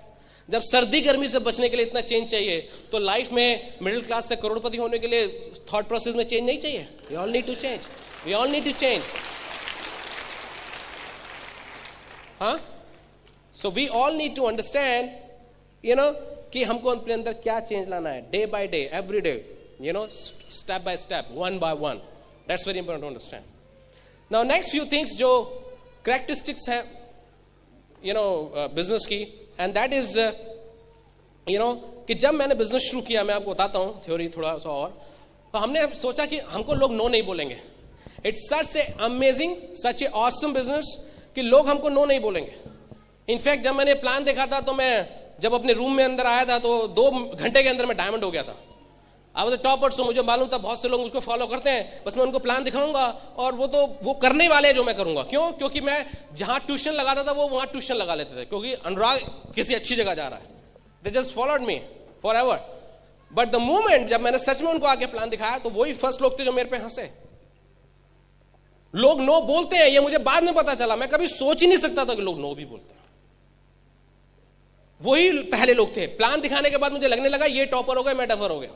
जब सर्दी गर्मी से बचने के लिए इतना चेंज चाहिए, तो लाइफ में मिडिल क्लास से करोड़पति होने के लिए थॉट प्रोसेस में चेंज नहीं चाहिए? We all need to change. We all need to change. हाँ, so we all need to understand, कि हमको अपने अंदर क्या चेंज लाना है, day by day, every day, step by step, one by one. That's very important to understand. Now next few things जो characteristics है बिजनेस की, एंड दैट इज कि जब मैंने बिजनेस शुरू किया, मैं आपको बताता हूं थ्योरी थोड़ा सा और, तो हमने सोचा कि हमको लोग नो नहीं बोलेंगे. It's such A amazing, such A awesome business कि लोग हमको नो नहीं बोलेंगे. इनफैक्ट जब मैंने प्लान देखा था, तो मैं जब अपने रूम में अंदर आया था, तो 2 घंटे के अंदर मैं डायमंड हो गया था. I was the topper. So मुझे मालूम था बहुत से लोग मुझको फॉलो करते हैं, बस मैं उनको प्लान दिखाऊंगा और वो करने वाले हैं जो मैं करूंगा. क्यों? क्योंकि मैं जहां ट्यूशन लगाता था वो वहां ट्यूशन लगा लेते थे, क्योंकि अनुराग किसी अच्छी जगह जा रहा है. They just followed me for ever. But the moment जब मैंने सच में उनको आगे प्लान दिखाया, तो वही फर्स्ट लोग थे जो मेरे पे हंसे. लोग नो बोलते हैं, ये मुझे बाद में पता चला. मैं कभी सोच ही नहीं सकता था कि लोग नो भी बोलते हैं. वही पहले लोग थे. प्लान दिखाने के बाद मुझे लगने लगा ये टॉपर हो गया, मैं डफर हो गया.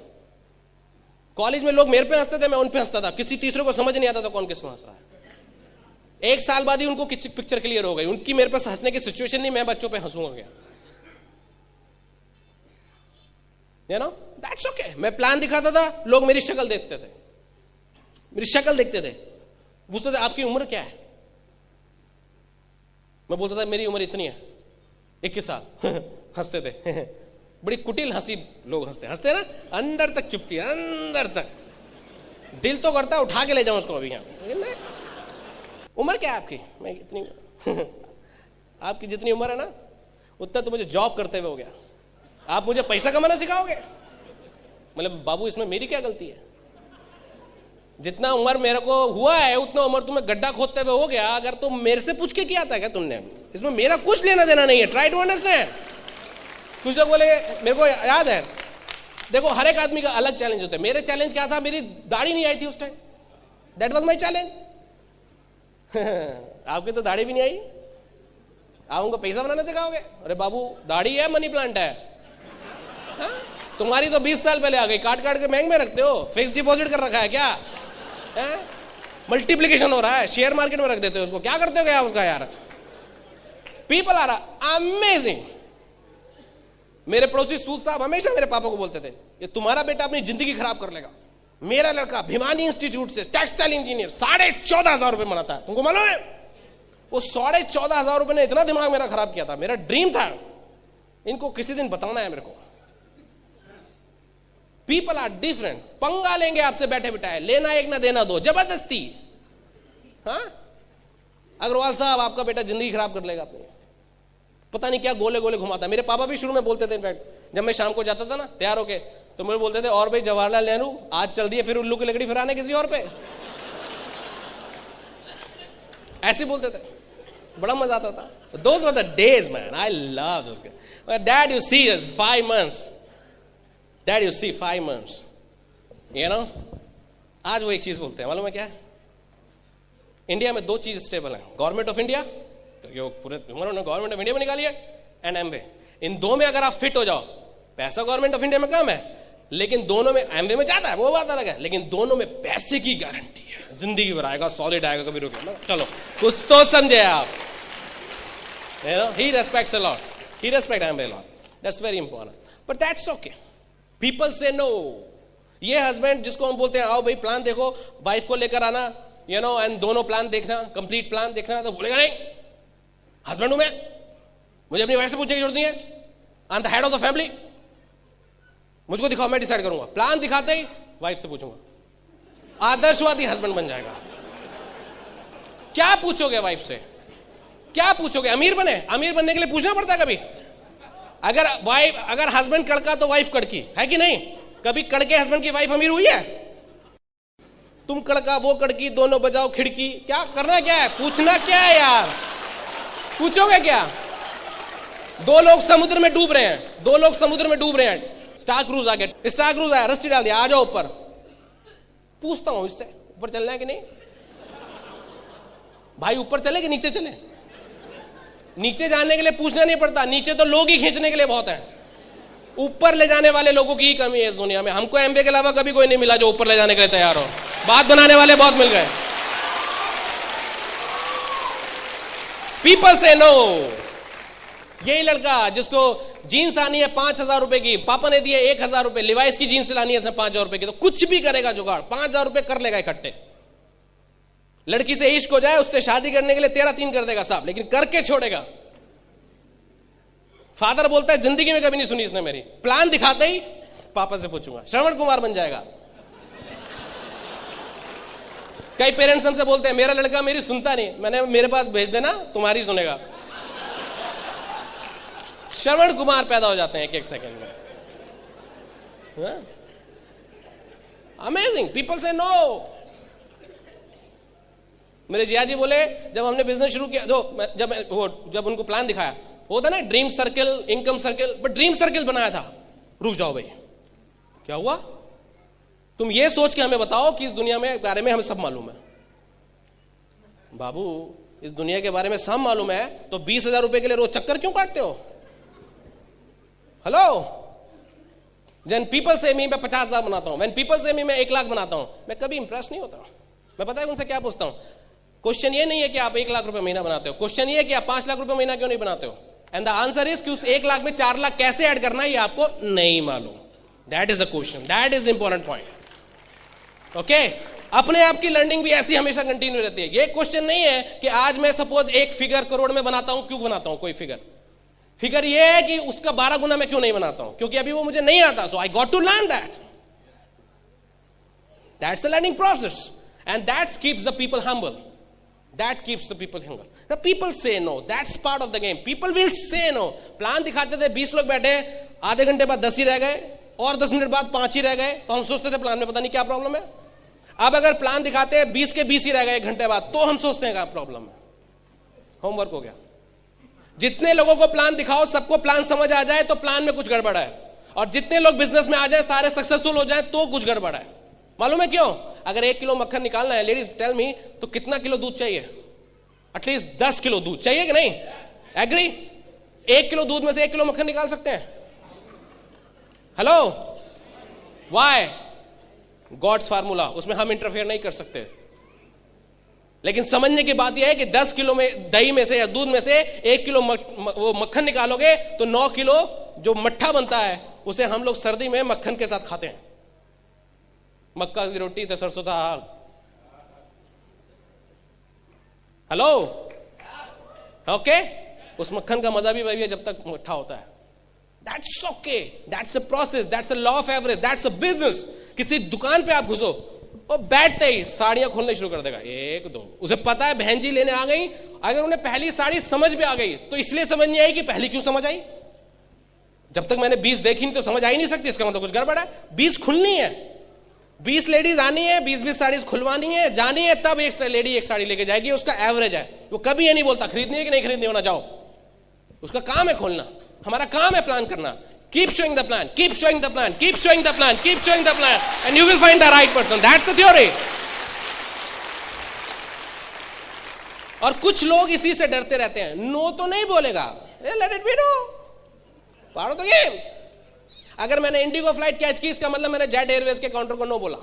कॉलेज में लोग मेरे पे हंसते थे, मैं उन पे हंसता था, किसी तीसरे को समझ नहीं आता था कौन किस में हंस रहा है। 1 साल बाद ही उनको पिक्चर क्लियर हो गई, उनकी मेरे पास हंसने की सिचुएशन नहीं, मैं बच्चों पे हंसूंगा क्या? You know, that's okay. मैं प्लान दिखाता था, लोग मेरी शक्ल देखते थे, मेरी शक्ल देखते थे, पूछते थे आपकी उम्र क्या है? मैं बोलता था मेरी उम्र इतनी है, 21 साल। हंसते थे। बड़ी कुटिल हंसी, लोग हंसते ना, अंदर तक चुपती है, अंदर तक। दिल तो करता है उठा के ले जाऊं उसको अभी यहाँ। उम्र क्या है आपकी? मैं इतनी। आपकी जितनी उम्र है ना, उतना तो मुझे जॉब करते हुए हो गया, आप मुझे पैसा कमाना सिखाओगे? मतलब बाबू इसमें मेरी क्या गलती है? जितना उम्र मेरे को हुआ है उतना उम्र तुम्हें गड्ढा खोदते हुए हो गया, अगर तुम मेरे से पूछ के किया था क्या तुमने? इसमें मेरा कुछ लेना देना नहीं है। Try to understand. कुछ लोग बोले, मेरे को याद है, देखो हर एक आदमी का अलग चैलेंज होता है। मेरे चैलेंज क्या था? मेरी दाढ़ी नहीं आई थी उस time, that was my challenge. आपकी तो दाढ़ी भी नहीं आई, आप उनको पैसा बनाना सिखाओगे? अरे बाबू दाढ़ी है, मनी प्लांट है। हा? तुम्हारी तो 20 साल पहले आ गई, काट काट के बैंक में रखते हो, फिक्स डिपॉजिट कर रखा है क्या? मल्टीप्लीकेशन हो रहा है, शेयर मार्केट में रख देते हो उसको, क्या करते हो क्या उसका यार? People are amazing. मेरे पड़ोसी सूद साहब हमेशा मेरे पापा को बोलते थे, ये तुम्हारा बेटा अपनी जिंदगी खराब कर लेगा। मेरा लड़का भिवानी इंस्टीट्यूट से टेक्सटाइल इंजीनियर 14,500 रुपए बनाता है, तुमको मालूम है? वो 14,500 रुपए ने इतना दिमाग मेरा खराब किया था। मेरा ड्रीम था इनको किसी दिन बताना है मेरे को। People are different. पंगा लेंगे आपसे बैठे बिठाए, लेना एक ना देना दो, जबरदस्ती। हाँ, अग्रवाल साहब आपका बेटा जिंदगी खराब कर लेगा अपनी, पता नहीं क्या गोले गोले घुमाता है। मेरे पापा भी शुरू में बोलते थे, इनफैक्ट जब मैं शाम को जाता था ना तैयार होके, तो मुझे बोलते थे, और भाई जवाहरलाल नेहरू आज चल दिए, फिर उल्लू की लकड़ी फिराने किसी और पे। ऐसे बोलते थे, बड़ा मजा आता था। Those were the days, man. I love those guys. But Dad, you see us 5 months. Dad, you see 5 months. You know? आज वो एक चीज बोलते हैं, मालूम है क्या है? इंडिया में 2 चीज स्टेबल है, गवर्नमेंट ऑफ इंडिया, जो पूरे उन्होंने गवर्नमेंट ऑफ इंडिया में निकाली है, एंड एमवे। इन 2 में अगर आप फिट हो जाओ, पैसा गवर्नमेंट ऑफ इंडिया में कम है, लेकिन दोनों में, एमवे में ज्यादा है, वो बात अलग है, लेकिन दोनों में पैसे की गारंटी है, जिंदगी भर आएगा, सॉलिड आएगा, कभी रुके। चलो कुछ तो समझे आप। You know, he respects a lot. He respects Amway a lot. That's very important. But that's okay. People say no. ये हस्बैंड जिसको हम बोलते हैं, आओ भाई प्लान देखो, वाइफ को लेकर आना, यू नो, एंड दोनों प्लान देखना, कंप्लीट प्लान देखना, तो बोलेगा नहीं, हस्बैंड हूं मैं, मुझे अपनी वाइफ से पूछने की जरूरत नहीं है, आई am the head of the family, मुझको दिखाओ, मैं डिसाइड करूंगा। प्लान दिखाते ही वाइफ से पूछूंगा, आदर्शवादी हस्बैंड बन जाएगा। क्या पूछोगे वाइफ से? क्या पूछोगे? अमीर बने? अमीर बनने के लिए पूछना पड़ता है कभी? अगर हस्बैंड कड़का तो वाइफ कड़की है कि नहीं? कभी कड़के हस्बैंड की वाइफ अमीर हुई है? तुम कड़का वो कड़की, दोनों बजाओ खिड़की, क्या करना क्या है? पूछना क्या है यार? पूछोगे क्या? 2 लोग समुद्र में डूब रहे हैं, 2 लोग समुद्र में डूब रहे हैं, स्टार क्रूज आ गया, स्टार क्रूज आया, रस्सी डाल दिया, आ जाओ ऊपर। पूछता हूं इससे, ऊपर चलना है कि नहीं? भाई ऊपर चले कि नीचे चले? नीचे जाने के लिए पूछना नहीं पड़ता, नीचे तो लोग ही खींचने के लिए बहुत है। ऊपर ले जाने वाले लोगों की ही कमी है इस दुनिया में। हमको एमबीए के अलावा कभी कोई नहीं मिला जो ऊपर ले जाने के लिए तैयार हो। बात बनाने वाले बहुत मिल गए। पीपल से नो। यही लड़का जिसको जीन्स आनी है 5,000 रुपए की, पापा ने दिए 1,000 रुपए, लिवाइस की जीन्स लानी है इसने 5,000 रुपए की, तो कुछ भी करेगा जुगाड़, 5,000 रुपए कर लेगा इकट्ठे। लड़की से इश्क हो जाए, उससे शादी करने के लिए 13-3 कर देगा साहब, लेकिन करके छोड़ेगा। फादर बोलता है जिंदगी में कभी नहीं सुनी इसने मेरी, प्लान दिखाते ही पापा से पूछूंगा, श्रवण कुमार बन जाएगा। कई पेरेंट्स हमसे बोलते हैं मेरा लड़का मेरी सुनता नहीं, मैंने मेरे पास भेज देना, तुम्हारी सुनेगा। श्रवण कुमार पैदा हो जाते हैं एक सेकंड में। अमेजिंग। पीपल से नो। मेरे जिया जी बोले जब हमने बिजनेस शुरू किया, जब उनको प्लान दिखाया, होता ना dream circle, income circle, but dream circle बनाया था। रुक जाओ भाई, क्या हुआ? तुम ये सोच के हमें बताओ कि इस दुनिया में बारे में हमें सब मालूम है। बाबू इस दुनिया के बारे में सब मालूम है तो 20,000 रुपए के लिए रोज चक्कर क्यों काटते हो? Hello, When people say me मैं 50,000 बनाता हूं, when people say me मैं 1 लाख बनाता हूं, मैं कभी इंप्रेस नहीं होता। मैं पता है उनसे क्या पूछता हूं? क्वेश्चन ये नहीं है कि आप 1 लाख रुपए महीना बनाते हो, क्वेश्चन ये है कि आप 5 लाख रुपए महीना क्यों नहीं बनाते हो? एंड द आंसर इज कि उस 1 लाख में 4 लाख कैसे ऐड करना है ये आपको नहीं मालूम। That is a question, that is important point. Okay, अपने आप की लर्निंग भी ऐसी हमेशा कंटिन्यू रहती है। ये क्वेश्चन नहीं है कि आज मैं सपोज एक फिगर करोड़ में बनाता हूं, क्यों बनाता हूं कोई फिगर ये है कि उसका 12 गुना मैं क्यों नहीं बनाता हूं, क्योंकि अभी वो मुझे नहीं आता। So I got to learn that. That's a learning process and that keeps the people humble. That keeps the people humble. The people say no. That's part of the game. People will say no. Plan दिखाते थे 20 लोग बैठे, आधे घंटे बाद 10 ही रह गए और 10 मिनट बाद 5 ही रह गए, तो हम सोचते थे प्लान में पता नहीं क्या प्रॉब्लम है। अब अगर प्लान दिखाते हैं 20 के 20 ही रह गए 1 घंटे बाद, तो हम सोचते हैं क्या प्रॉब्लम है। होमवर्क हो गया। जितने लोगों को प्लान दिखाओ सबको प्लान समझ आ जाए तो प्लान में कुछ गड़बड़ है, और जितने लोग बिजनेस में आ जाए सारे सक्सेसफुल हो जाए तो कुछ गड़बड़ है। मालूम है क्यों? अगर 1 किलो मक्खन निकालना है, लेडीज टेल मी, तो कितना किलो दूध चाहिए? एटलीस्ट 10 किलो दूध चाहिए कि नहीं? एग्री? 1 किलो दूध में से 1 किलो मक्खन निकाल सकते हैं? Hello, why? गॉड्स फार्मूला, उसमें हम इंटरफेयर नहीं कर सकते। लेकिन समझने की बात यह है कि 10 किलो में दही में से या दूध में से 1 किलो वो मक्खन निकालोगे तो 9 किलो जो मट्ठा बनता है उसे हम लोग सर्दी में मक्खन के साथ खाते हैं। मक्का की रोटी तो सरसों का साग। हेलो, ओके, उस मक्खन का मजा भी वही है जब तक मट्ठा होता है। That's okay, that's a process, that's a law of average, that's a business. किसी दुकान पे आप घुसो, वो बैठते ही साड़ियां खोलने शुरू कर देगा, 1 2। उसे पता है बहन जी लेने आ गई, अगर उन्हें पहली साड़ी समझ में आ गई तो इसलिए समझ नहीं आई कि पहली क्यों समझ आई। जब तक मैंने 20 देखी नहीं तो समझ आ ही नहीं सकती, इसका मतलब कुछ गड़बड़ है। 20 खुलनी है, 20 लेडीज आनी है, 20-20 साड़ीज खुलवानी है, जानी है, तब एक लेडी एक साड़ी लेके जाएगी। उसका एवरेज है। वो कभी ये नहीं बोलता खरीदनी है कि नहीं खरीदनी होना, जाओ। उसका काम है खोलना, हमारा काम है प्लान करना। Keep showing the plan, keep showing the plan, keep showing the plan, keep showing the plan, and you will find the right person. That's the theory. और कुछ लोग इसी से डरते रहते हैं, नो तो नहीं बोलेगा, let it be no, part of the game. अगर मैंने इंडिगो फ्लाइट कैच की, इसका मतलब मैंने जेट एयरवेज के काउंटर को नो बोला।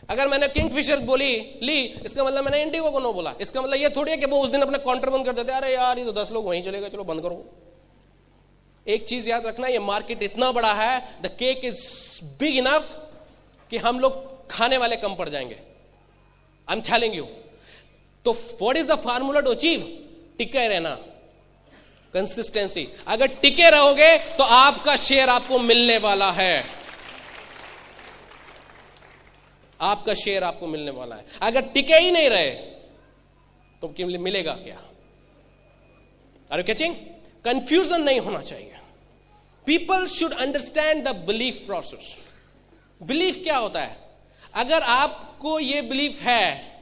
अगर मैंने किंगफिशर बोली ली, इसका मतलब मैंने इंडिगो को नो बोला। इसका मतलब ये थोड़ी है कि वो उस दिन अपने काउंटर बंद कर देते, अरे यार ये तो 10 लोग वहीं चले गए, चलो बंद करो। एक चीज याद रखना, ये मार्केट इतना बड़ा है, the cake is big enough कि हम लोग खाने वाले कम पड़ जाएंगे। I am telling you. तो what is the formula to achieve? टिके रहना, कंसिस्टेंसी। अगर टिके रहोगे तो आपका शेयर आपको मिलने वाला है, आपका शेयर आपको मिलने वाला है। अगर टिके ही नहीं रहे तो मिलेगा क्या? Are you catching? कंफ्यूजन नहीं होना चाहिए। People should understand the belief process. Belief क्या होता है? अगर आपको यह बिलीफ है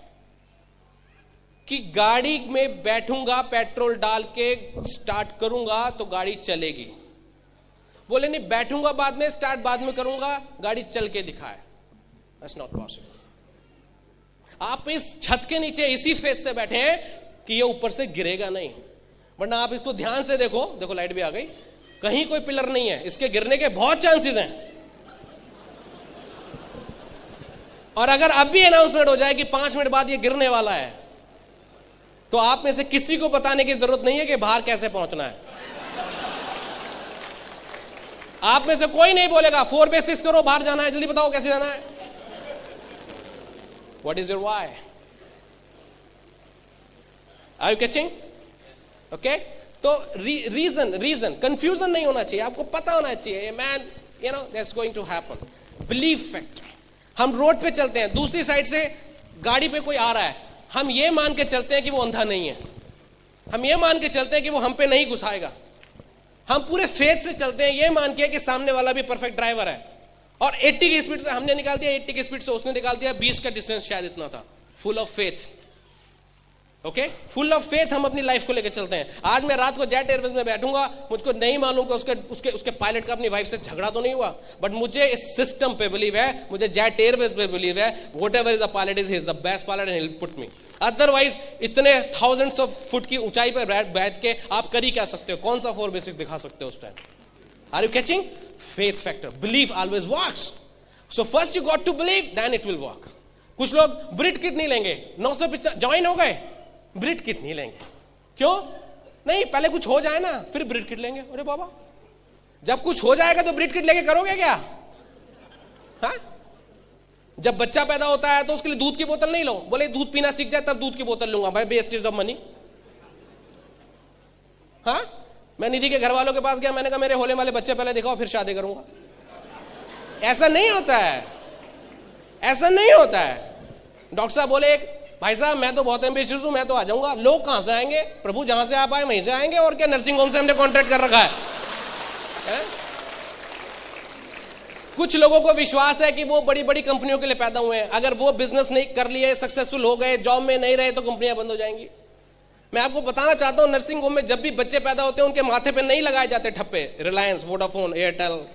कि गाड़ी में बैठूंगा, पेट्रोल डाल के स्टार्ट करूंगा तो गाड़ी चलेगी, बोले नहीं बैठूंगा बाद में, स्टार्ट बाद में करूंगा, गाड़ी चल के दिखाए, दैट्स नॉट पॉसिबल। आप इस छत के नीचे इसी फेथ से बैठे हैं कि ये ऊपर से गिरेगा नहीं, वरना आप इसको ध्यान से देखो, देखो लाइट भी आ गई, कहीं कोई पिलर नहीं है, इसके गिरने के बहुत चांसेस हैं। और अगर अब भी अनाउंसमेंट हो जाए कि 5 मिनट बाद ये गिरने वाला है, तो आप में से किसी को बताने की जरूरत नहीं है कि बाहर कैसे पहुंचना है। आप में से कोई नहीं बोलेगा 4 पे 6 करो, बाहर जाना है, जल्दी बताओ कैसे जाना है। What is your why? Are you catching? Okay, तो रीजन कंफ्यूजन नहीं होना चाहिए, आपको पता होना चाहिए man, you know that's going to happen. Believe factor. हम रोड पे चलते हैं, दूसरी साइड से गाड़ी पे कोई आ रहा है, हम ये मान के चलते हैं कि वो अंधा नहीं है, हम ये मान के चलते हैं कि वो हम पे नहीं घुसाएगा, हम पूरे फेथ से चलते हैं ये मान के कि सामने वाला भी परफेक्ट ड्राइवर है, और 80 की स्पीड से हमने निकाल दिया, 80 की स्पीड से उसने निकाल दिया, 20 का डिस्टेंस शायद इतना था। Full of faith. Okay, full of faith हम अपनी लाइफ को लेकर चलते हैं। आज मैं रात को जेट एयरवेज में बैठूंगा, मुझको नहीं मालूम कि उसके पायलट का अपनी वाइफ से झगड़ा तो नहीं हुआ, बट मुझे इस सिस्टम पे बिलीव है, मुझे जेट एयरवेज पे बिलीव है, whatever is the pilot is he is the best pilot and he will put me. Otherwise इतने थाउजेंड्स ऑफ फुट की ऊंचाई पर बैठ के आप कर ही क्या सकते हो? कौन सा 4 बेसिक्स दिखा सकते हो उस time? Are you catching? Faith factor. Belief always works. So first you got to believe, then it will work. कुछ लोग ब्रिट किट नहीं लेंगे, 950 ज्वाइन हो गए, ब्रिट किट नहीं लेंगे. क्यों नहीं? पहले कुछ हो जाए ना, फिर ब्रिट किट लेंगे. अरे बाबा, जब कुछ हो जाएगा तो ब्रिट किट लेके करोगे क्या? हाँ? जब बच्चा पैदा होता है तो उसके लिए दूध की बोतल नहीं लो. बोले दूध पीना सीख जाए तब दूध की बोतल लूंगा. भाई वेस्टेज ऑफ मनी. हाँ, मैं निधि के घर वालों के पास गया, मैंने कहा मेरे होने वाले बच्चे पहले दिखाओ फिर शादी करूंगा. ऐसा नहीं होता है, ऐसा नहीं होता है. डॉक्टर साहब बोले भाई साहब मैं तो बहुत एम्बिशियस हूं, मैं तो आ जाऊंगा. लोग कहां से आएंगे? प्रभु जहां से आप आए वहीं से आएंगे. और क्या, नर्सिंग होम से हमने कॉन्ट्रैक्ट कर रखा है? कुछ लोगों को विश्वास है कि वो बड़ी बड़ी कंपनियों के लिए पैदा हुए हैं. अगर वो बिजनेस नहीं कर लिए, सक्सेसफुल हो गए, जॉब में नहीं रहे, तो कंपनियां बंद हो जाएंगी. मैं आपको बताना चाहता हूं, नर्सिंग होम में जब भी बच्चे पैदा होते हैं उनके माथे पे नहीं लगाए जाते ठप्पे. Reliance, Vodafone, Airtel.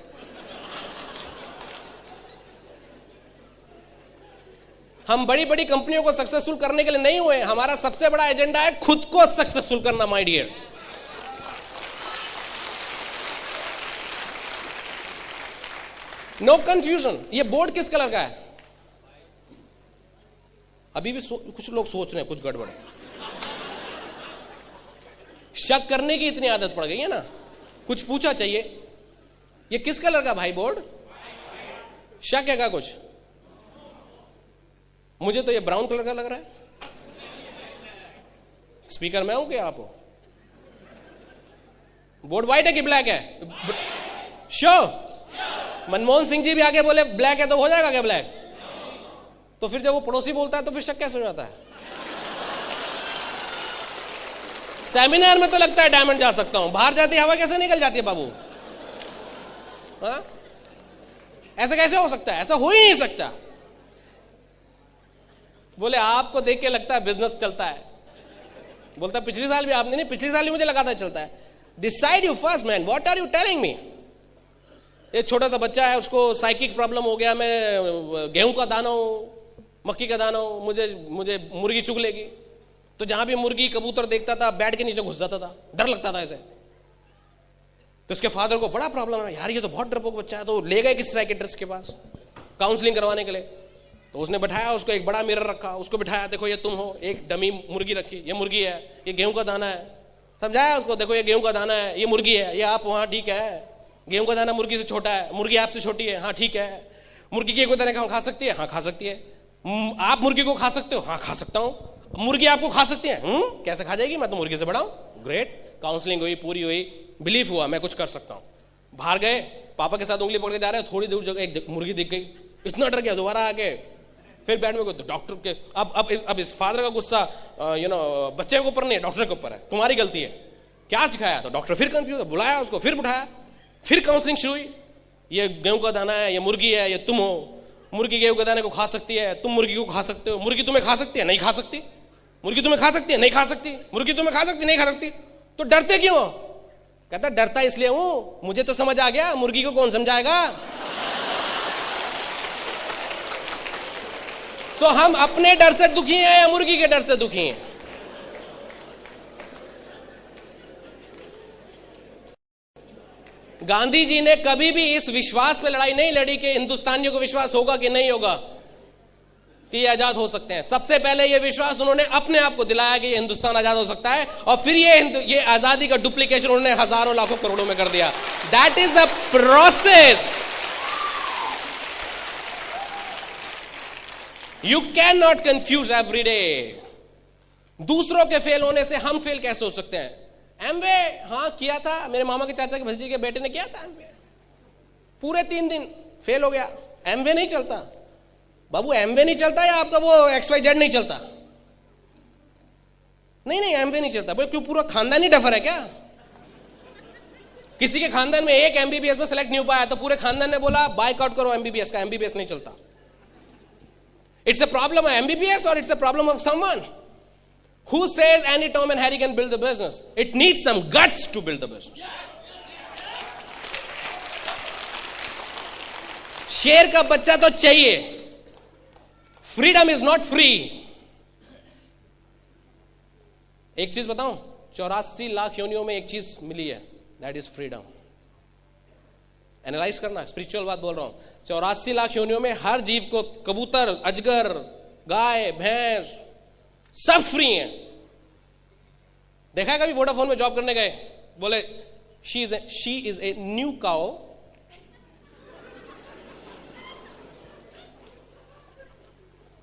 हम बड़ी बड़ी कंपनियों को सक्सेसफुल करने के लिए नहीं हुए. हमारा सबसे बड़ा एजेंडा है खुद को सक्सेसफुल करना. My dear, no confusion. ये बोर्ड किस कलर का है? अभी भी कुछ लोग सोच रहे हैं कुछ गड़बड़ है. शक करने की इतनी आदत पड़ गई है ना, कुछ पूछा चाहिए. ये किस कलर का भाई बोर्ड? शक है क्या कुछ? मुझे तो ये ब्राउन कलर का लग रहा है. स्पीकर मैं हूं क्या आप हो? बोर्ड व्हाइट है कि ब्लैक है? श्योर. मनमोहन सिंह जी भी आगे बोले ब्लैक है तो हो जाएगा क्या ब्लैक? तो फिर जब वो पड़ोसी बोलता है तो फिर शक कैसे हो जाता है? सेमिनार में तो लगता है डायमंड जा सकता हूं, बाहर जाती हवा कैसे निकल जाती है बाबू? हाँ? ऐसा कैसे हो सकता है? ऐसा हो ही नहीं सकता. बोले आपको देख के लगता है बिजनेस चलता है. बोलता पिछले साल भी आपने नहीं, पिछले साल भी मुझे लगा था चलता है. Decide you first man, what are you telling me? एक छोटा सा बच्चा है, उसको साइकिक प्रॉब्लम हो गया. मैं गेहूं का दाना हूं, मक्की का दाना हूं, मुझे मुर्गी चुग लेगी. तो जहां भी मुर्गी कबूतर देखता था बेड के नीचे घुस जाता था, डर लगता था ऐसे. तो उसके फादर को बड़ा प्रॉब्लम है, यार ये तो बहुत डरपोक बच्चा है. तो ले गए किसी साइकियाट्रिस्ट के पास काउंसलिंग करवाने के लिए. तो उसने बैठाया उसको, एक बड़ा मिरर रखा, उसको बिठाया, देखो ये तुम हो. एक डमी मुर्गी रखी, ये मुर्गी है, ये गेहूं का दाना है. समझाया उसको, देखो ये गेहूं का दाना है, ये मुर्गी है, ये आप. वहां ठीक है, गेहूं का दाना मुर्गी से छोटा है, मुर्गी आपसे छोटी है. हाँ ठीक है. मुर्गी के दाने खा सकती है? हाँ खा सकती है. आप मुर्गी को खा सकते हो? हाँ खा सकता हूं. मुर्गी आपको खा सकती है? कैसे खा जाएगी, मैं तो मुर्गी से बड़ा हूं. ग्रेट. काउंसलिंग हुई, पूरी हुई, बिलीफ हुआ मैं कुछ कर सकता हूं. बाहर गए, पापा के साथ उंगली पकड़ के जा रहे हैं, थोड़ी दूर जगह एक मुर्गी दिख गई, इतना डर गया, दोबारा आके फिर बैठ में गए. तो डॉक्टर के अब इस फादर का गुस्सा बच्चे के ऊपर नहीं है, डॉक्टर के ऊपर है. तुम्हारी गलती है, क्या सिखाया? तो डॉक्टर फिर कंफ्यूज, बुलाया उसको, फिर उठाया, फिर काउंसलिंग शुरू हुई. ये गेहूं का दाना है, ये मुर्गी है, ये तुम हो. मुर्गी गेहूं के दाने को खा सकती है, तुम मुर्गी को खा सकते हो. मुर्गी तुम्हें खा सकती है? नहीं खा सकती. मुर्गी तुम्हें खा सकती है? नहीं खा सकती. मुर्गी तुम्हें खा सकती, नहीं खा सकती. तो डरते क्यों? कहता डरता इसलिए हूं, मुझे तो समझ आ गया, मुर्गी को कौन समझाएगा. तो हम अपने डर से दुखी हैं या मुर्गी के डर से दुखी हैं? गांधी जी ने कभी भी इस विश्वास पे लड़ाई नहीं लड़ी कि हिंदुस्तानियों को विश्वास होगा कि नहीं होगा कि ये आजाद हो सकते हैं. सबसे पहले ये विश्वास उन्होंने अपने आप को दिलाया कि ये हिंदुस्तान आजाद हो सकता है, और फिर ये आजादी का डुप्लीकेशन उन्होंने हजारों लाखों करोड़ों में कर दिया. That is the process. You can not confuse every day. दूसरों के फेल होने से हम फेल कैसे हो सकते हैं? एमवे हाँ किया था, मेरे मामा के चाचा के भतीजे के बेटे ने किया था एमवे, पूरे 3 दिन फेल हो गया. एमवे नहीं चलता बाबू, एमवे नहीं चलता या आपका वो XYZ नहीं चलता? नहीं एमवे नहीं चलता. बोले क्यों, पूरा खानदान ही डफर है क्या? किसी के खानदान में एक MBBS में सेलेक्ट नहीं हो पाया तो पूरे खानदान ने बोला बायकआउट करो MBBS का, MBBS नहीं चलता. It's a problem of MBBS or it's a problem of someone who says any Tom and Harry can build the business. It needs some guts to build the business. शेर का बच्चा तो चाहिए. Freedom is not free. एक चीज बताऊं, 84 लाख योनियों में एक चीज मिली है, दैट इज फ्रीडम. एनालाइज करना, स्पिरिचुअल बात बोल रहा हूं। 84 लाख योनियों में हर जीव को, कबूतर, अजगर, गाय, भैंस, सब फ्री हैं। देखा है कभी वोडाफोन में जॉब करने गए, बोले she is a new cow,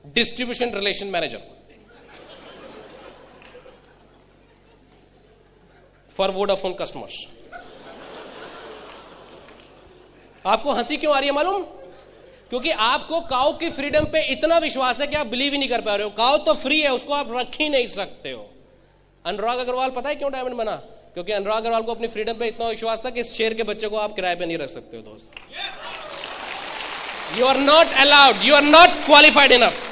distribution relation manager for Vodafone customers. आपको हंसी क्यों आ रही है मालूम? क्योंकि आपको काउ की फ्रीडम पे इतना विश्वास है कि आप बिलीव ही नहीं कर पा रहे हो। काउ तो फ्री है, उसको आप रख ही नहीं सकते हो। अनुराग अग्रवाल पता है क्यों डायमंड बना? क्योंकि अनुराग अग्रवाल को अपनी फ्रीडम पे इतना विश्वास था कि इस शेर के बच्चे को आप किराए पे नहीं रख सकते हो। दोस्त, you are not allowed, you are not qualified enough,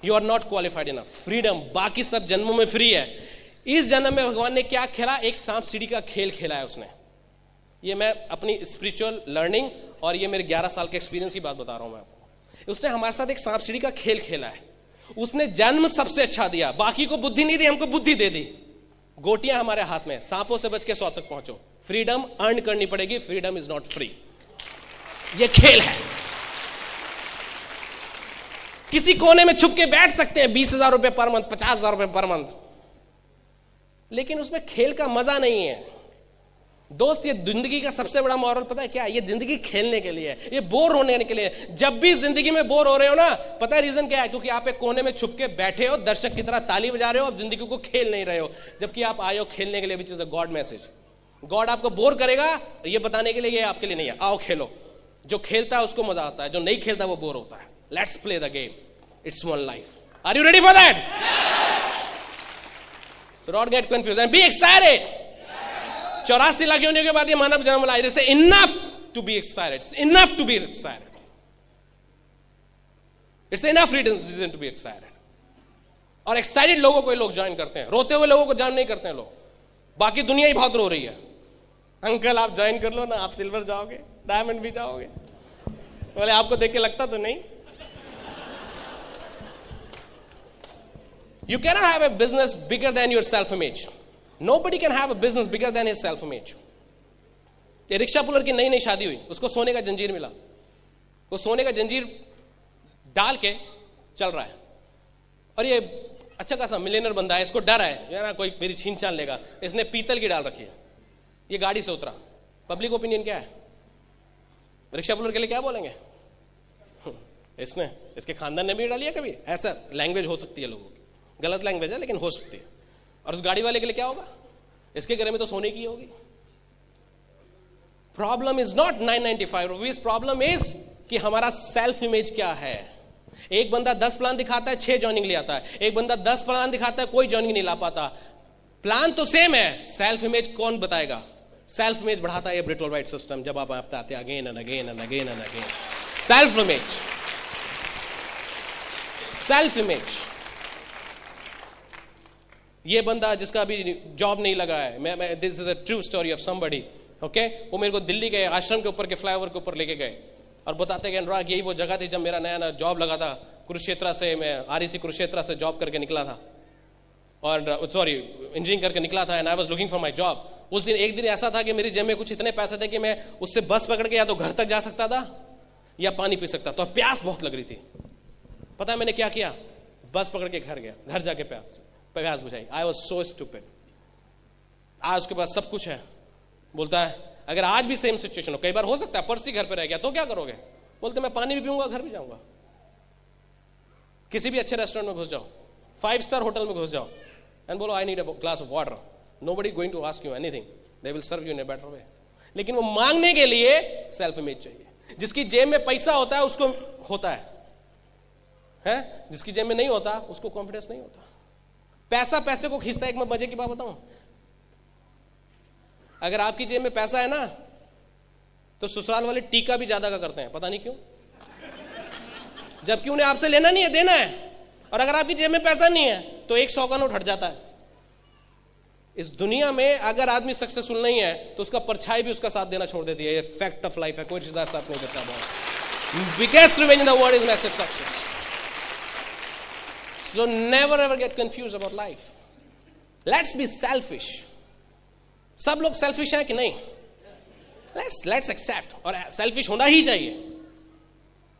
you are not qualified enough. Freedom बाकी सब जन्मों में फ्री है। इस जन्म में भगवान ने क्या खेला? एक सांप सीढ़ी का खेल खेला है उसने। ये मैं अपनी स्पिरिचुअल लर्निंग और ये मेरे 11 साल के एक्सपीरियंस की बात बता रहा हूं मैं आपको। उसने हमारे साथ एक सांप सीढ़ी का खेल खेला है। उसने जन्म सबसे अच्छा दिया, बाकी को बुद्धि नहीं दी, हमको बुद्धि दे दी। गोटियां हमारे हाथ में, सांपों से बच के 100 तक पहुंचो। फ्रीडम अर्न करनी पड़ेगी, फ्रीडम इज नॉट फ्री। ये खेल है। किसी कोने में छुप के बैठ सकते हैं 20,000 रुपए पर मंथ, 50,000 रुपए पर मंथ, लेकिन उसमें खेल का मजा नहीं है। दोस्त, ये जिंदगी का सबसे बड़ा मॉरल पता है क्या है? ये जिंदगी खेलने के लिए है, ये बोर होने के लिए। जब भी जिंदगी में बोर हो रहे हो ना, पता है रीजन क्या है? क्योंकि आप एक कोने में छुप के बैठे हो, दर्शक की तरह ताली बजा रहे हो, अब जिंदगी को खेल नहीं रहे हो। जबकि आप आए हो खेलने के लिए, which is a God message. God आपको बोर करेगा ये बताने के लिए ये आपके लिए नहीं है, आओ खेलो। जो खेलता है उसको मजा आता है, जो नहीं खेलता वो बोर होता है। Let's play the game, it's one life. Are you ready for that? So don't get confused and be excited. 84 lakh योनियों के बाद ये मानव जन्म लाया। It's enough to be excited. It's enough to be excited. It's enough reason to be excited. और excited लोगों को ये लोग ज्वाइन करते हैं, रोते हुए लोगों को ज्वाइन नहीं करते हैं लोग। बाकी दुनिया ही बहुत रो रही है। अंकल आप ज्वाइन कर लो ना, आप सिल्वर जाओगे, डायमंड भी जाओगे। बोले आपको देख के लगता तो नहीं। You cannot have a business bigger than your self-image. Nobody can have a business bigger than his self-image. ये रिक्शा पुलर की नई नई शादी हुई, उसको सोने का जंजीर मिला। वो सोने का जंजीर डाल के चल रहा है, और ये अच्छा खासा मिलियनर बंदा है, इसको डर है यार कोई मेरी छीन छान लेगा। इसने पीतल की डाल रखी है। ये गाड़ी से उतरा। पब्लिक ओपिनियन क्या है? रिक्शा पुलर के लिए क्या बोलेंगे? इसने, इसके खानदान ने भी डाली है कभी? ऐसा लैंग्वेज हो सकती है लोगों की, गलत लैंग्वेज है लेकिन हो सकती है। और उस गाड़ी वाले के लिए क्या होगा? इसके घर में तो सोने की होगी। Problem is not 995 rupees, problem is कि हमारा सेल्फ इमेज क्या है। एक बंदा 10 प्लान दिखाता है, 6 जॉइनिंग ले आता है। एक बंदा 10 प्लान दिखाता है, कोई जॉइनिंग नहीं ला पाता। प्लान तो सेम है, सेल्फ इमेज कौन बताएगा? सेल्फ इमेज बढ़ाता है ब्रिटल वाइट सिस्टम। जब आप आते again and again and again and again. Self image, self image. ये बंदा जिसका अभी जॉब नहीं लगा है, मैं this is a true story of somebody, okay. वो मेरे को दिल्ली गए, आश्रम के ऊपर के फ्लाईओवर के ऊपर लेके गए और बताते गए अनुराग यही वो जगह थी जब मेरा नया नया जॉब लगा था। कुरुक्षेत्र से, मैं REC कुरुक्षेत्र से जॉब करके निकला था, और सॉरी इंजीनियरिंग करके निकला था, and I was looking for my job. उस दिन एक दिन ऐसा था कि मेरी जेब में कुछ इतने पैसे थे कि मैं उससे बस पकड़ के या तो घर तक जा सकता था या पानी पी सकता था। तो प्यास बहुत लग रही थी। पता है मैंने क्या किया? बस पकड़ के घर गया, घर जाके प्यास बुझाई। I was so stupid. आज उसके पास सब कुछ है, बोलता है अगर आज भी सेम सिचुएशन हो, कई बार हो सकता है पर्सी घर पे रह गया तो क्या करोगे? बोलते मैं पानी भी पीऊंगा, घर भी जाऊंगा। किसी भी अच्छे रेस्टोरेंट में घुस जाओ, 5 स्टार होटल में घुस जाओ एंड बोलो I need a glass of water, nobody going to ask you anything, they will serve you in a better way. लेकिन वो मांगने के लिए सेल्फ इमेज चाहिए। जिसकी जेब में पैसा होता है उसको होता है, जिसकी जेब में नहीं होता उसको कॉन्फिडेंस नहीं होता। पैसा पैसे को खींचता है। एक मैं मजे की बात बताऊं, अगर आपकी जेब में पैसा है ना तो ससुराल वाले टीका भी ज्यादा का करते हैं, पता नहीं क्यों, जबकि उन्हें आपसे लेना नहीं है, देना है। और अगर आपकी जेब में पैसा नहीं है तो 100 का नोट हट जाता है। इस दुनिया में अगर आदमी सक्सेसफुल नहीं है तो उसका परछाई भी उसका साथ देना छोड़ देती है। ये फैक्ट ऑफ लाइफ है, कोई रिश्तेदार साथ नहीं देता। बहुत biggest revenge in the world is massive success. So never ever get confused about life. Let's be selfish. सब लोग सेल्फिश हैं कि नहीं? लेट्स एक्सेप्ट, और सेल्फिश होना ही चाहिए.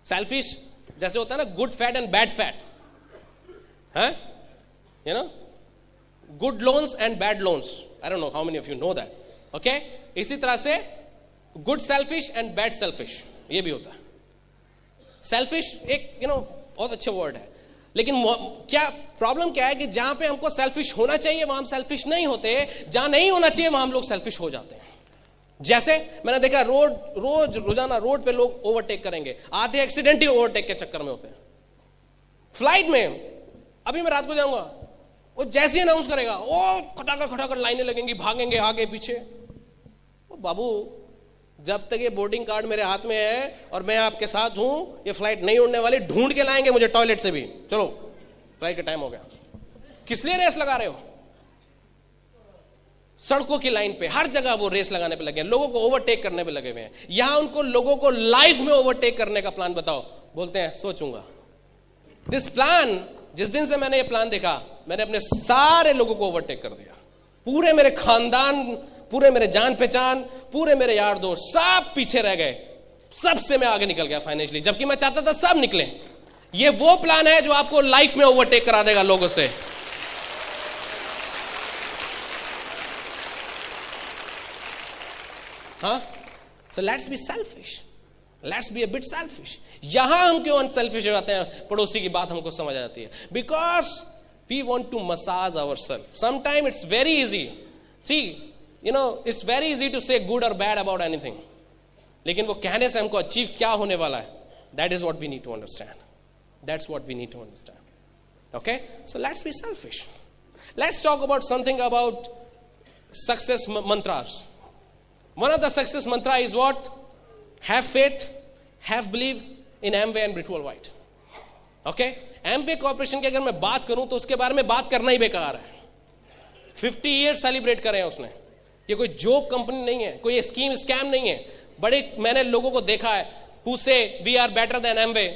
सेल्फिश जैसे होता है ना, good fat and bad fat, है you know, good loans and bad loans. I don't know how many of you know that. Okay, इसी तरह से good selfish and bad selfish, ये भी होता है. सेल्फिश एक बहुत अच्छा वर्ड है, लेकिन क्या प्रॉब्लम क्या है कि जहां पे हमको सेल्फिश होना चाहिए वहां हम सेल्फिश नहीं होते, जहां नहीं होना चाहिए वहां हम लोग सेल्फिश हो जाते हैं. जैसे मैंने देखा रोजाना रोड पे लोग ओवरटेक करेंगे, आधे एक्सीडेंट ही ओवरटेक के चक्कर में होते हैं. फ्लाइट में अभी मैं रात को जाऊंगा, वो जैसे ही अनाउंस करेगा वो खटाकर लाइनें लगेंगी, भागेंगे आगे पीछे. ओ बाबू, जब तक ये बोर्डिंग कार्ड मेरे हाथ में है और मैं आपके साथ हूं, ये फ्लाइट नहीं उड़ने वाली. ढूंढ के लाएंगे मुझे टॉयलेट से भी. चलो फ्लाइट का टाइम हो गया. किस लिए रेस लगा रहे हो? सड़कों की लाइन पे हर जगह वो रेस लगाने पे लगे हैं, लोगों को ओवरटेक करने पे लगे हुए हैं. यहां उनको लोगों को लाइफ में ओवरटेक करने का प्लान बताओ, बोलते हैं सोचूंगा. दिस प्लान, जिस दिन से मैंने ये प्लान देखा, मैंने अपने सारे लोगों को ओवरटेक कर दिया. पूरे मेरे खानदान, पूरे मेरे जान पहचान, पूरे मेरे यार दोस्त सब पीछे रह गए. सबसे मैं आगे निकल गया फाइनेंशियली, जबकि मैं चाहता था सब निकले. ये वो प्लान है जो आपको लाइफ में ओवरटेक करा देगा लोगों से. हाँ, सो let's be selfish, let's be a bit selfish. यहां हम क्यों अनसेल्फिश हो जाते हैं? पड़ोसी की बात हमको समझ आ जाती है. Because we want to massage our self. Sometime it's very easy, see it's very easy to say good और बैड अबाउट एनीथिंग, लेकिन वो कहने से हमको अचीव क्या होने वाला है, that is what we need to understand. That's what we need to understand. Okay, so let's be selfish. Let's talk about something about success mantras. One of the success mantra is what? Have faith, have believe in Amway and Britwell White. Okay? Amway Corporation की अगर मैं बात करूं तो उसके बारे में बात करना ही बेकार है. 50 years सेलिब्रेट करे हैं उसने. ये कोई जोक कंपनी नहीं है, कोई स्कीम स्कैम नहीं है. बड़े मैंने लोगों को देखा है who say we are better than Amway.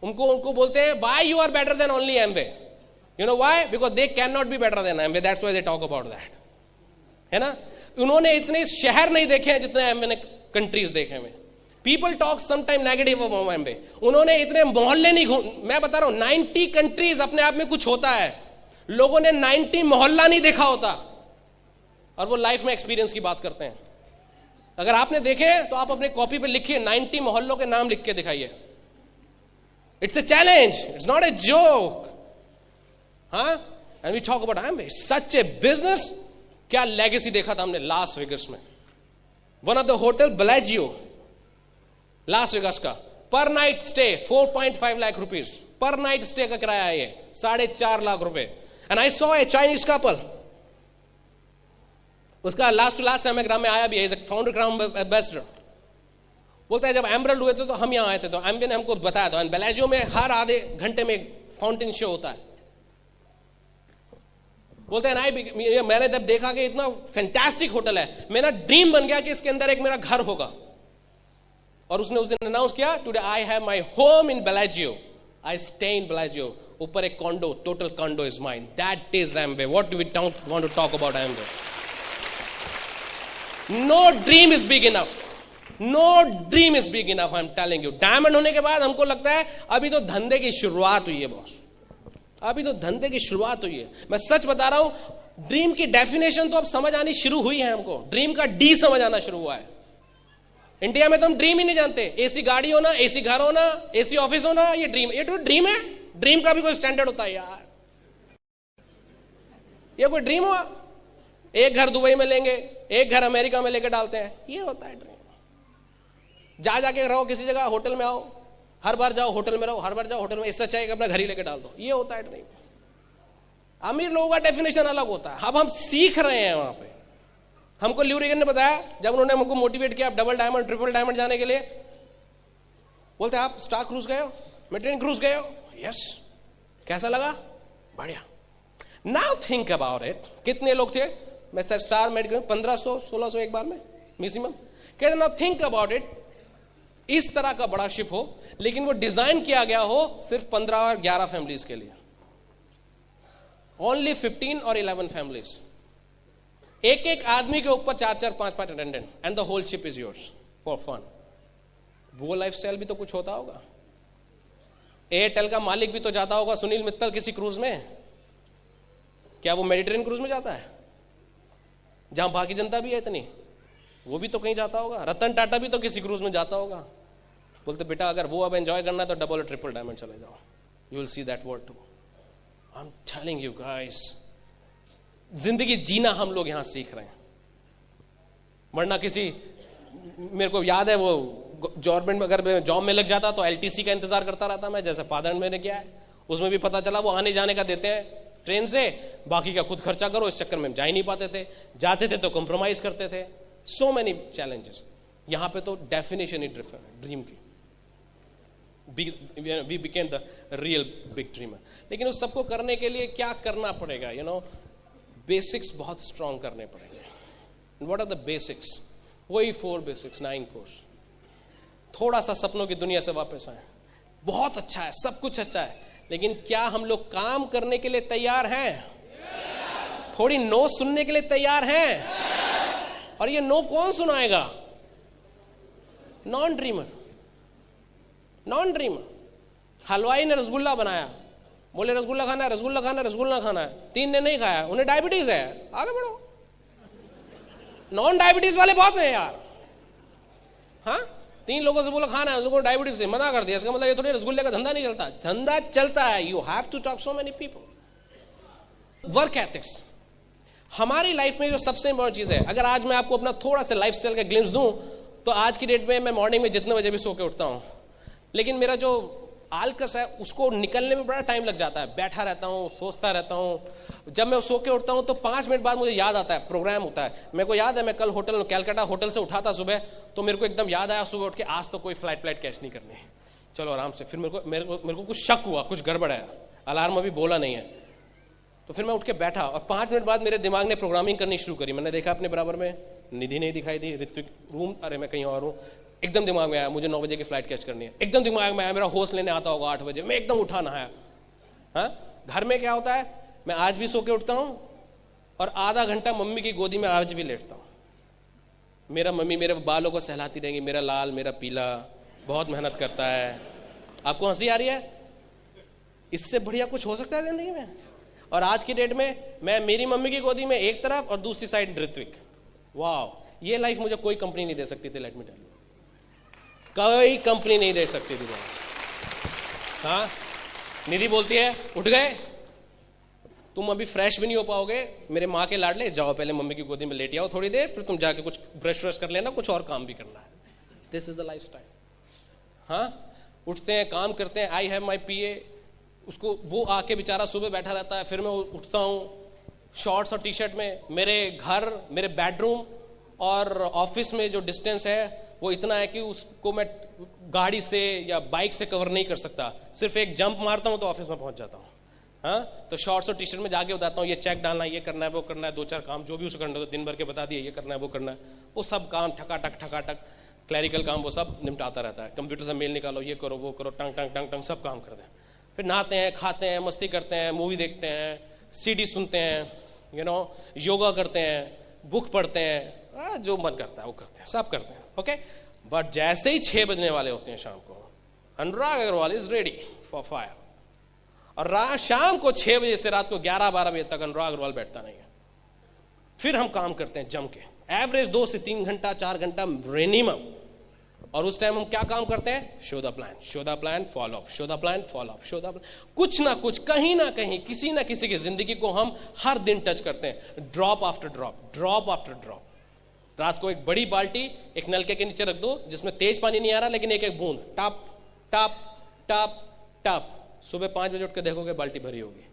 उनको बोलते हैं why you are better than only Amway. You know why? Because they cannot be better than Amway. That's why they talk about that. है ना? उन्होंने इतने शहर नहीं देखे हैं जितने एमवे ने कंट्रीज देखे हुए. People talk sometime negative of Amway. उन्होंने इतने मोहल्ले नहीं मैं बता रहा हूं 90 कंट्रीज अपने आप में कुछ होता है. लोगों ने 90 मोहल्ला नहीं देखा होता और वो लाइफ में एक्सपीरियंस की बात करते हैं. अगर आपने देखे तो आप अपने कॉपी पे लिखिए 90 मोहल्लों के नाम लिख के दिखाइए. It's a challenge, it's not a joke. हाँ, and we talk about Amway, such a business. क्या लेगेसी देखा था हमने लास वेगस में. One of the hotel Bellagio Las Vegas का, per night stay 4.5 lakh rupees per night stay का किराया है, ये 4.5 लाख रुपए. And I saw a Chinese couple. उसका लास्ट टू लास्ट सैमेग्राम में आया भी है, फाउंडर क्राउन एम्बेसडर. बोलता है जब एमरल्ड हुए थे तो हम यहां आए थे, तो एमबी ने हमको बताया था बेलाजियो में हर आधे घंटे में फाउंटेन शो होता है. बोलते हैं ना, मैंने जब देखा कि इतना फैंटास्टिक होटल है, मेरा ड्रीम बन गया कि इसके अंदर एक मेरा घर होगा. और उसने उस दिन अनाउंस किया, today I have my home in Bellagio, I stay in Bellagio. ऊपर एक condo, total condo is mine. That is Amway. What do we want to talk about Amway? No dream is big enough. No dream is big enough. I am telling you. Diamond होने के बाद हमको लगता है अभी तो धंधे की शुरुआत हुई है बॉस, अभी तो धंधे की शुरुआत हुई है. मैं सच बता रहा हूं, ड्रीम की डेफिनेशन तो अब समझ आनी शुरू हुई है हमको. ड्रीम का डी समझ आना शुरू हुआ है. इंडिया में तो हम ड्रीम ही नहीं जानते. एसी गाड़ी होना, एसी घर होना, एसी ऑफिस होना, ये ड्रीम. ये तो ड्रीम है? ड्रीम का भी कोई स्टैंडर्ड होता है यार? ये कोई ड्रीम हुआ? एक घर दुबई में लेंगे, एक घर अमेरिका में लेकर डालते हैं, ये होता है ड्रीम. जाके रहो किसी जगह, होटल में आओ, हर बार जाओ होटल में रहो, हर बार जाओ होटल में. इससे अच्छा है कि अपना घर ही लेके डाल दो. ये होता है ड्रीम. अमीर लोगों का डेफिनेशन अलग होता है. अब हम सीख रहे हैं वहां पे. हमको ल्यूरिगन ने बताया, जब उन्होंने हमको मोटिवेट किया डबल डायमंड ट्रिपल डायमंड जाने के लिए, बोलते आप स्टार क्रूज गए हो, मेट्रेन क्रूज गए हो? यस. कैसा लगा? बढ़िया. Now think about it. कितने लोग थे? मैं सर स्टार मेट 1500 1600 एक बार में मैक्सिमम. कहते नाउ थिंक अबाउट इट, इस तरह का बड़ा शिप हो, लेकिन वो डिजाइन किया गया हो सिर्फ 15 और 11 फैमिलीज के लिए. ओनली 15 और 11 फैमिलीज. एक एक आदमी के ऊपर 4-4, 5-5 attendant and the whole ship is yours for fun. वो लाइफस्टाइल भी तो कुछ होता होगा। एयरटेल का मालिक भी तो जाता होगा, सुनील मित्तल, किसी क्रूज में। क्या वो मेडिटेरियन क्रूज में जाता है जहां बाकी जनता भी है इतनी? वो भी तो कहीं जाता होगा। रतन टाटा भी तो किसी क्रूज में जाता होगा। बोलते बेटा अगर वो अब एंजॉय करना है तो डबल और ट्रिपल डायमंड चले जाओ, you will see that word too. I am telling you guys, जिंदगी जीना हम लोग यहां सीख रहे हैं। वरना किसी, मेरे को याद है वो गवर्नमेंट में अगर जॉब में लग जाता तो एलटीसी का इंतजार करता रहता मैं, जैसे फादर मैंने किया है। उसमें भी पता चला वो आने जाने का देते हैं ट्रेन से, बाकी का खुद खर्चा करो। इस चक्कर में जा ही नहीं पाते थे, जाते थे तो कॉम्प्रोमाइज करते थे। So many challenges. यहां पे तो डेफिनेशन ही डिफरेंट ड्रीम की। We became the real big dreamer. लेकिन उस सबको करने के लिए क्या करना पड़ेगा? यू नो, बेसिक्स बहुत स्ट्रांग करने पड़ेंगे। What are the basics? वही 4 बेसिक्स, 9 कोर्स। थोड़ा सा सपनों की दुनिया से वापस आए। बहुत अच्छा है, सब कुछ अच्छा है, लेकिन क्या हम लोग काम करने के लिए तैयार हैं? थोड़ी नो सुनने के लिए तैयार हैं? और ये नो कौन सुनाएगा? Non dreamer. Non dreamer. हलवाई ने रसगुल्ला बनाया, बोले रसगुल्ला खाना है, रसगुल्ला खाना है, रसगुल्ला खाना है। 3 ने नहीं खाया, उन्हें डायबिटीज है, आगे बढ़ो। नॉन डायबिटीज वाले बहुत हैं यार। हाँ, 3 लोगों से बोला खाना है, उनको डायबिटीज से मना कर दिया। इसका मतलब ये थोड़ी रसगुल्ले का धंधा नहीं चलता। धंधा चलता है। You have to talk so many people. Work ethics हमारी लाइफ में जो सबसे इंपॉर्टेंट चीज है। अगर आज मैं आपको अपना थोड़ा सा लाइफस्टाइल का ग्लिम्स दूं, तो आज की डेट में मैं मॉर्निंग में जितने बजे भी सो के उठता हूं, लेकिन मेरा जो आलकस है उसको निकलने में बड़ा टाइम लग जाता है। बैठा रहता हूं, सोचता रहता हूं। जब मैं सो के उठता हूं तो 5 मिनट बाद मुझे याद आता है, प्रोग्राम होता है। मेरे को याद है, मैं कल होटल कैलकाटा होटल से उठा था सुबह, तो मेरे को एकदम याद आया सुबह उठ के, आज तो कोई फ्लाइट कैच नहीं करनी है, चलो आराम से। फिर मेरे को कुछ शक हुआ, कुछ गड़बड़ है, अलार्म अभी बोला नहीं है। तो फिर मैं उठ के बैठा और 5 मिनट बाद मेरे दिमाग ने प्रोग्रामिंग करनी शुरू करी। मैंने देखा अपने बराबर में निधि नहीं दिखाई दी, ऋत्विक रूम, अरे मैं कहीं और हूँ। एकदम दिमाग में आया मुझे 9 बजे की फ्लाइट कैच करनी है। एकदम दिमाग में आया मेरा होस्ट लेने आता होगा 8 बजे। मैं एकदम उठा नहाया। हाँ, घर में क्या होता है, मैं आज भी सो के उठता हूँ और आधा घंटा मम्मी की गोदी में आज भी लेटता हूँ। मेरा मम्मी मेरे बालों को सहलाती रहेंगी, मेरा लाल मेरा पीला, बहुत मेहनत करता है। आपको हंसी आ रही है? इससे बढ़िया कुछ हो सकता है जिंदगी में? और आज की डेट में मैं मेरी मम्मी की गोदी में एक तरफ और दूसरी साइड ऋत्विक। वाह, ये लाइफ मुझे कोई कंपनी नहीं दे सकती थी। लेट मी टेल यू, कोई कंपनी नहीं दे सकती थी। हाँ, निधि बोलती है उठ गए तुम, अभी फ्रेश भी नहीं हो पाओगे, मेरे माँ के लाडले, जाओ पहले मम्मी की गोदी में लेट आओ थोड़ी देर, फिर तुम जाके कुछ ब्रश व्रश कर लेना, कुछ और काम भी करना है। This is the life style. हाँ, उठते हैं, काम करते हैं। आई हैव माई पीए, उसको वो आके बेचारा सुबह बैठा रहता है, फिर मैं उठता हूँ शॉर्ट्स और टी शर्ट में। मेरे घर, मेरे बेडरूम और ऑफिस में जो डिस्टेंस है वो इतना है कि उसको मैं गाड़ी से या बाइक से कवर नहीं कर सकता। सिर्फ एक जंप मारता हूँ तो ऑफिस में पहुंच जाता हूँ। हाँ, तो शॉर्ट्स और टी शर्ट में जाके बताता हूँ ये चेक डालना है, ये करना है, वो करना है, 2-4 काम जो भी उसे करना है, दिन भर के बता दिए ये करना है, वो करना है। वो सब काम ठकाठक क्लैरिकल काम वो सब निपटाता रहता है। कंप्यूटर से मेल निकालो, ये करो, वो करो, टंग टंग टंग टंग सब काम करते हैं। फिर नहाते हैं, खाते हैं, मस्ती करते हैं, मूवी देखते हैं, सीडी सुनते हैं, योगा करते हैं, बुक पढ़ते हैं, जो मन करता है वो करते हैं, सब करते हैं। ओके, बट जैसे ही 6 बजने वाले होते हैं शाम को, Anurag Agarwal is ready for fire. और शाम को 6 बजे से रात को 11-12 बजे तक अनुराग अग्रवाल बैठता नहीं है। फिर हम काम करते हैं जम के, एवरेज 2 से 3 घंटा 4 घंटा मिनिमम। और उस टाइम हम क्या काम करते हैं? Show the plan, show the plan, follow up, show the plan, follow up, show the plan. कुछ ना कुछ, कहीं ना कहीं, किसी ना किसी की जिंदगी को हम हर दिन टच करते हैं, drop after drop, drop after drop. रात को एक बड़ी बाल्टी एक नलके के नीचे रख दो जिसमें तेज पानी नहीं आ रहा, लेकिन एक एक बूंद टप टप टप टप। सुबह 5 बजे उठ के देखोगे बाल्टी भरी होगी।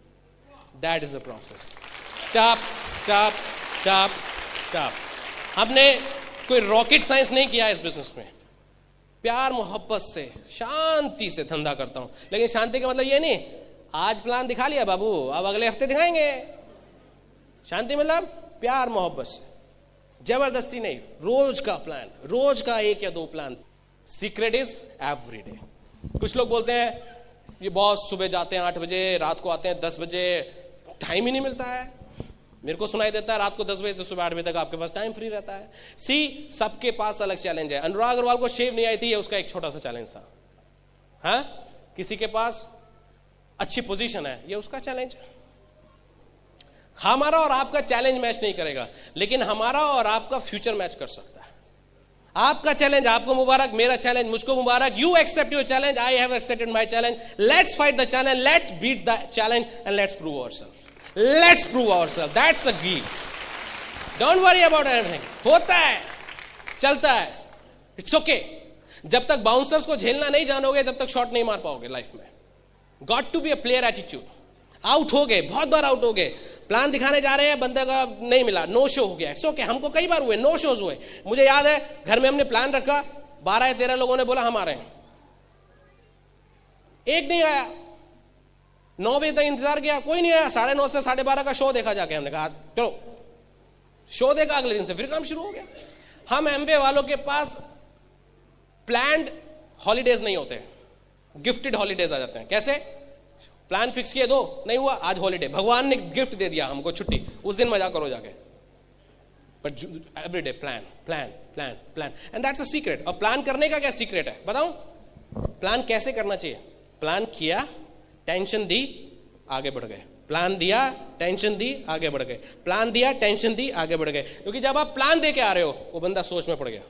दैट इज अ प्रोसेस, टप टप टप टप। हमने कोई रॉकेट साइंस नहीं किया इस बिजनेस में। प्यार मोहब्बत से, शांति से धंधा करता हूं। लेकिन शांति का मतलब ये नहीं आज प्लान दिखा लिया बाबू, अब अगले हफ्ते दिखाएंगे। शांति मतलब प्यार मोहब्बत से, जबरदस्ती नहीं, रोज का प्लान, रोज का 1 या 2 plan. Secret is every day. कुछ लोग बोलते हैं ये बॉस सुबह जाते हैं 8 बजे, रात को आते हैं 10 बजे, टाइम ही नहीं मिलता है। मेरे को सुनाई देता है रात को 10 बजे से सुबह 8 बजे तक आपके पास टाइम फ्री रहता है। सी, सबके पास अलग चैलेंज है। अनुराग अग्रवाल को शेव नहीं आई थी, ये उसका एक छोटा सा चैलेंज था। हाँ, किसी के पास अच्छी पोजीशन है, ये उसका चैलेंज है। हमारा और आपका चैलेंज मैच नहीं करेगा, लेकिन हमारा और आपका फ्यूचर मैच कर सकता है। आपका चैलेंज आपको मुबारक, मेरा चैलेंज मुझको मुबारक। You accept your challenge, I have accepted my challenge. Let's fight the challenge, let's beat the challenge and let's prove ourself. Let's prove ourself, that's a give. Don't worry about anything. होता है, चलता है, it's okay. जब तक bouncers को झेलना नहीं जानोगे, जब तक शॉट नहीं मार पाओगे लाइफ में। Got to be a player attitude. Out हो गए, बहुत बार आउट हो गए, प्लान दिखाने जा रहे हैं, बंदे का नहीं मिला, नो शो हो गया, इट्स ओके। हमको कई बार हुए, नो शोज हुए। मुझे याद है घर में हमने प्लान रखा, 12 या 13 लोगों ने बोला हम आ रहे हैं, एक नहीं आया। 9 बजे तक इंतजार किया, कोई नहीं आया। 9:30 से 12:30 का शो देखा जाके, हमने कहा चलो शो देखा, अगले दिन से फिर काम शुरू हो गया। हम एमवे वालों के पास प्लान्ड हॉलीडेज नहीं होते, गिफ्टेड हॉलीडेज आ जाते हैं। कैसे? प्लान फिक्स किए, दो नहीं हुआ, आज हॉलीडे, भगवान ने गिफ्ट दे दिया हमको छुट्टी, उस दिन मजा करो जाके। But every day plan plan plan plan, and that's a secret. और प्लान करने का क्या सीक्रेट है बताऊं? प्लान कैसे करना चाहिए? प्लान किया, टेंशन दी, आगे बढ़ गए। प्लान दिया, टेंशन दी, आगे बढ़ गए। प्लान दिया, टेंशन दी, आगे बढ़ गए। क्योंकि जब आप प्लान दे के आ रहे हो, वो बंदा सोच में पड़ गया,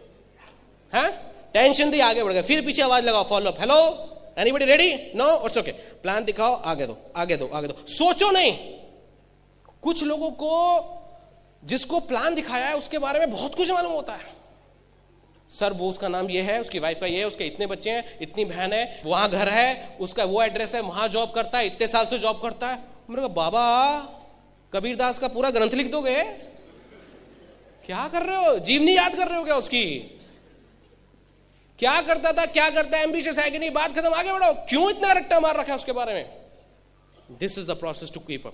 हाँ, टेंशन दी, आगे बढ़ गए। फिर पीछे आवाज लगाओ, follow up, hello anybody ready? No, it's okay. Plan दिखाओ, आगे दो, आगे दो, आगे दो, सोचो नहीं। कुछ लोगों को जिसको प्लान दिखाया है उसके बारे में बहुत कुछ मालूम होता है। सर वो उसका नाम ये है, उसकी वाइफ का ये है, उसके इतने बच्चे हैं, इतनी बहन है, वहां घर है, उसका वो एड्रेस है, वहां जॉब करता है, इतने साल से जॉब करता है। मैंने कहा बाबा कबीरदास का पूरा ग्रंथ लिख दोगे? क्या कर रहे हो? जीवनी याद कर रहे हो क्या उसकी? क्या करता था, क्या करता है, एम्बिशियस है कि नहीं, बात खत्म, आगे बढ़ो। क्यों इतना रट्टा मार रखा है उसके बारे में? This is the process to keep up.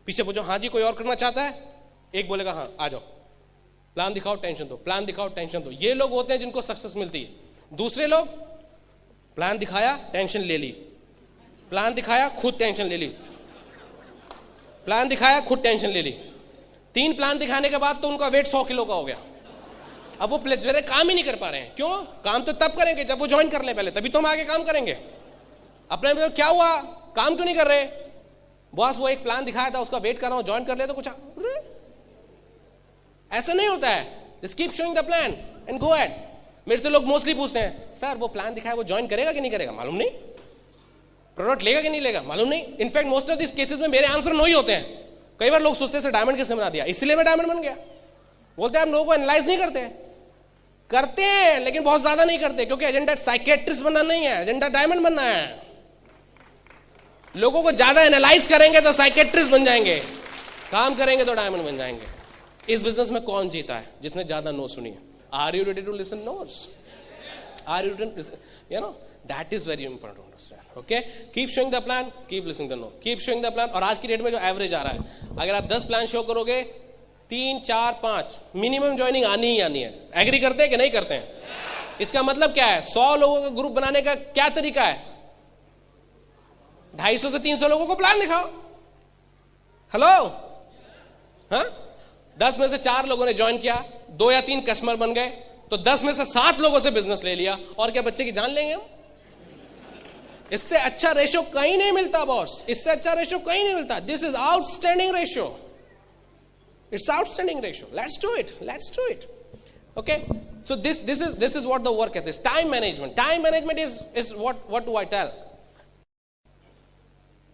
पीछे पूछो, हाँ जी कोई और करना चाहता है? एक बोलेगा हाँ आ जाओ। प्लान दिखाओ, टेंशन दो, प्लान दिखाओ, टेंशन दो। ये लोग होते हैं जिनको सक्सेस मिलती है। दूसरे लोग प्लान दिखाया, टेंशन ले ली, प्लान दिखाया, खुद टेंशन ले ली, प्लान दिखाया, खुद टेंशन ले ली। 3 प्लान दिखाने के बाद तो उनका वेट 100 किलो का हो गया। अब वो प्लेजर काम ही नहीं कर पा रहे हैं। क्यों? काम तो तब करेंगे जब वो ज्वाइन कर ले पहले, तभी तो हम आगे काम करेंगे। अपने में क्या हुआ, काम क्यों नहीं कर रहे? बॉस वो एक प्लान दिखाया था, उसका वेट कर रहा हूं, ज्वाइन कर ले तो कुछ ऐसा नहीं होता है। Just keep showing the plan and go at. मेरे से लोग मोस्टली पूछते हैं, सर वो प्लान दिखाया वो ज्वाइन करेगा कि नहीं करेगा? मालूम नहीं। प्रोडक्ट लेगा कि नहीं लेगा? मालूम नहीं। In fact most of this cases में मेरे आंसर नो ही होते हैं। कई बार लोग सोचते हैं डायमंड किसने बना दिया, इसलिए मैं डायमंड बन गया। बोलते हैं हम लोगों को एनालाइज नहीं करते। करते हैं लेकिन बहुत ज्यादा नहीं करते, क्योंकि एजेंडा साइकेट्रिस्ट बनना नहीं है, एजेंडा डायमंड बनना है। लोगों को ज्यादा एनालाइज करेंगे तो साइकेट्रिस्ट बन जाएंगे, काम करेंगे तो डायमंड बन जाएंगे। इस बिजनेस में कौन जीता है? जिसने ज्यादा नो सुनी है। Are you ready to listen noes? Are you ready? You know that is very important to understand. Okay, keep showing the plan, keep listening the no, keep showing the plan. और आज की date में जो average आ रहा है, अगर आप 10 plan show करोगे, 3, 4, 5 मिनिमम ज्वाइनिंग आनी ही आनी है। एग्री करते हैं कि नहीं करते हैं? इसका मतलब क्या है? 100 लोगों का ग्रुप बनाने का क्या तरीका है? 250 से 300 लोगों को प्लान दिखाओ। हेलो, हाँ, 10 में से 4 लोगों ने ज्वाइन किया, 2 या 3 कस्टमर बन गए, तो 10 में से 7 लोगों से बिजनेस ले लिया। और क्या बच्चे की जान लेंगे हम? इससे अच्छा रेशो कहीं नहीं मिलता बॉस, इससे अच्छा रेशो कहीं नहीं मिलता। This is outstanding ratio, it's outstanding ratio. Let's do it, let's do it. Okay, so this is what the work is. Time management. Time management is what do I tell?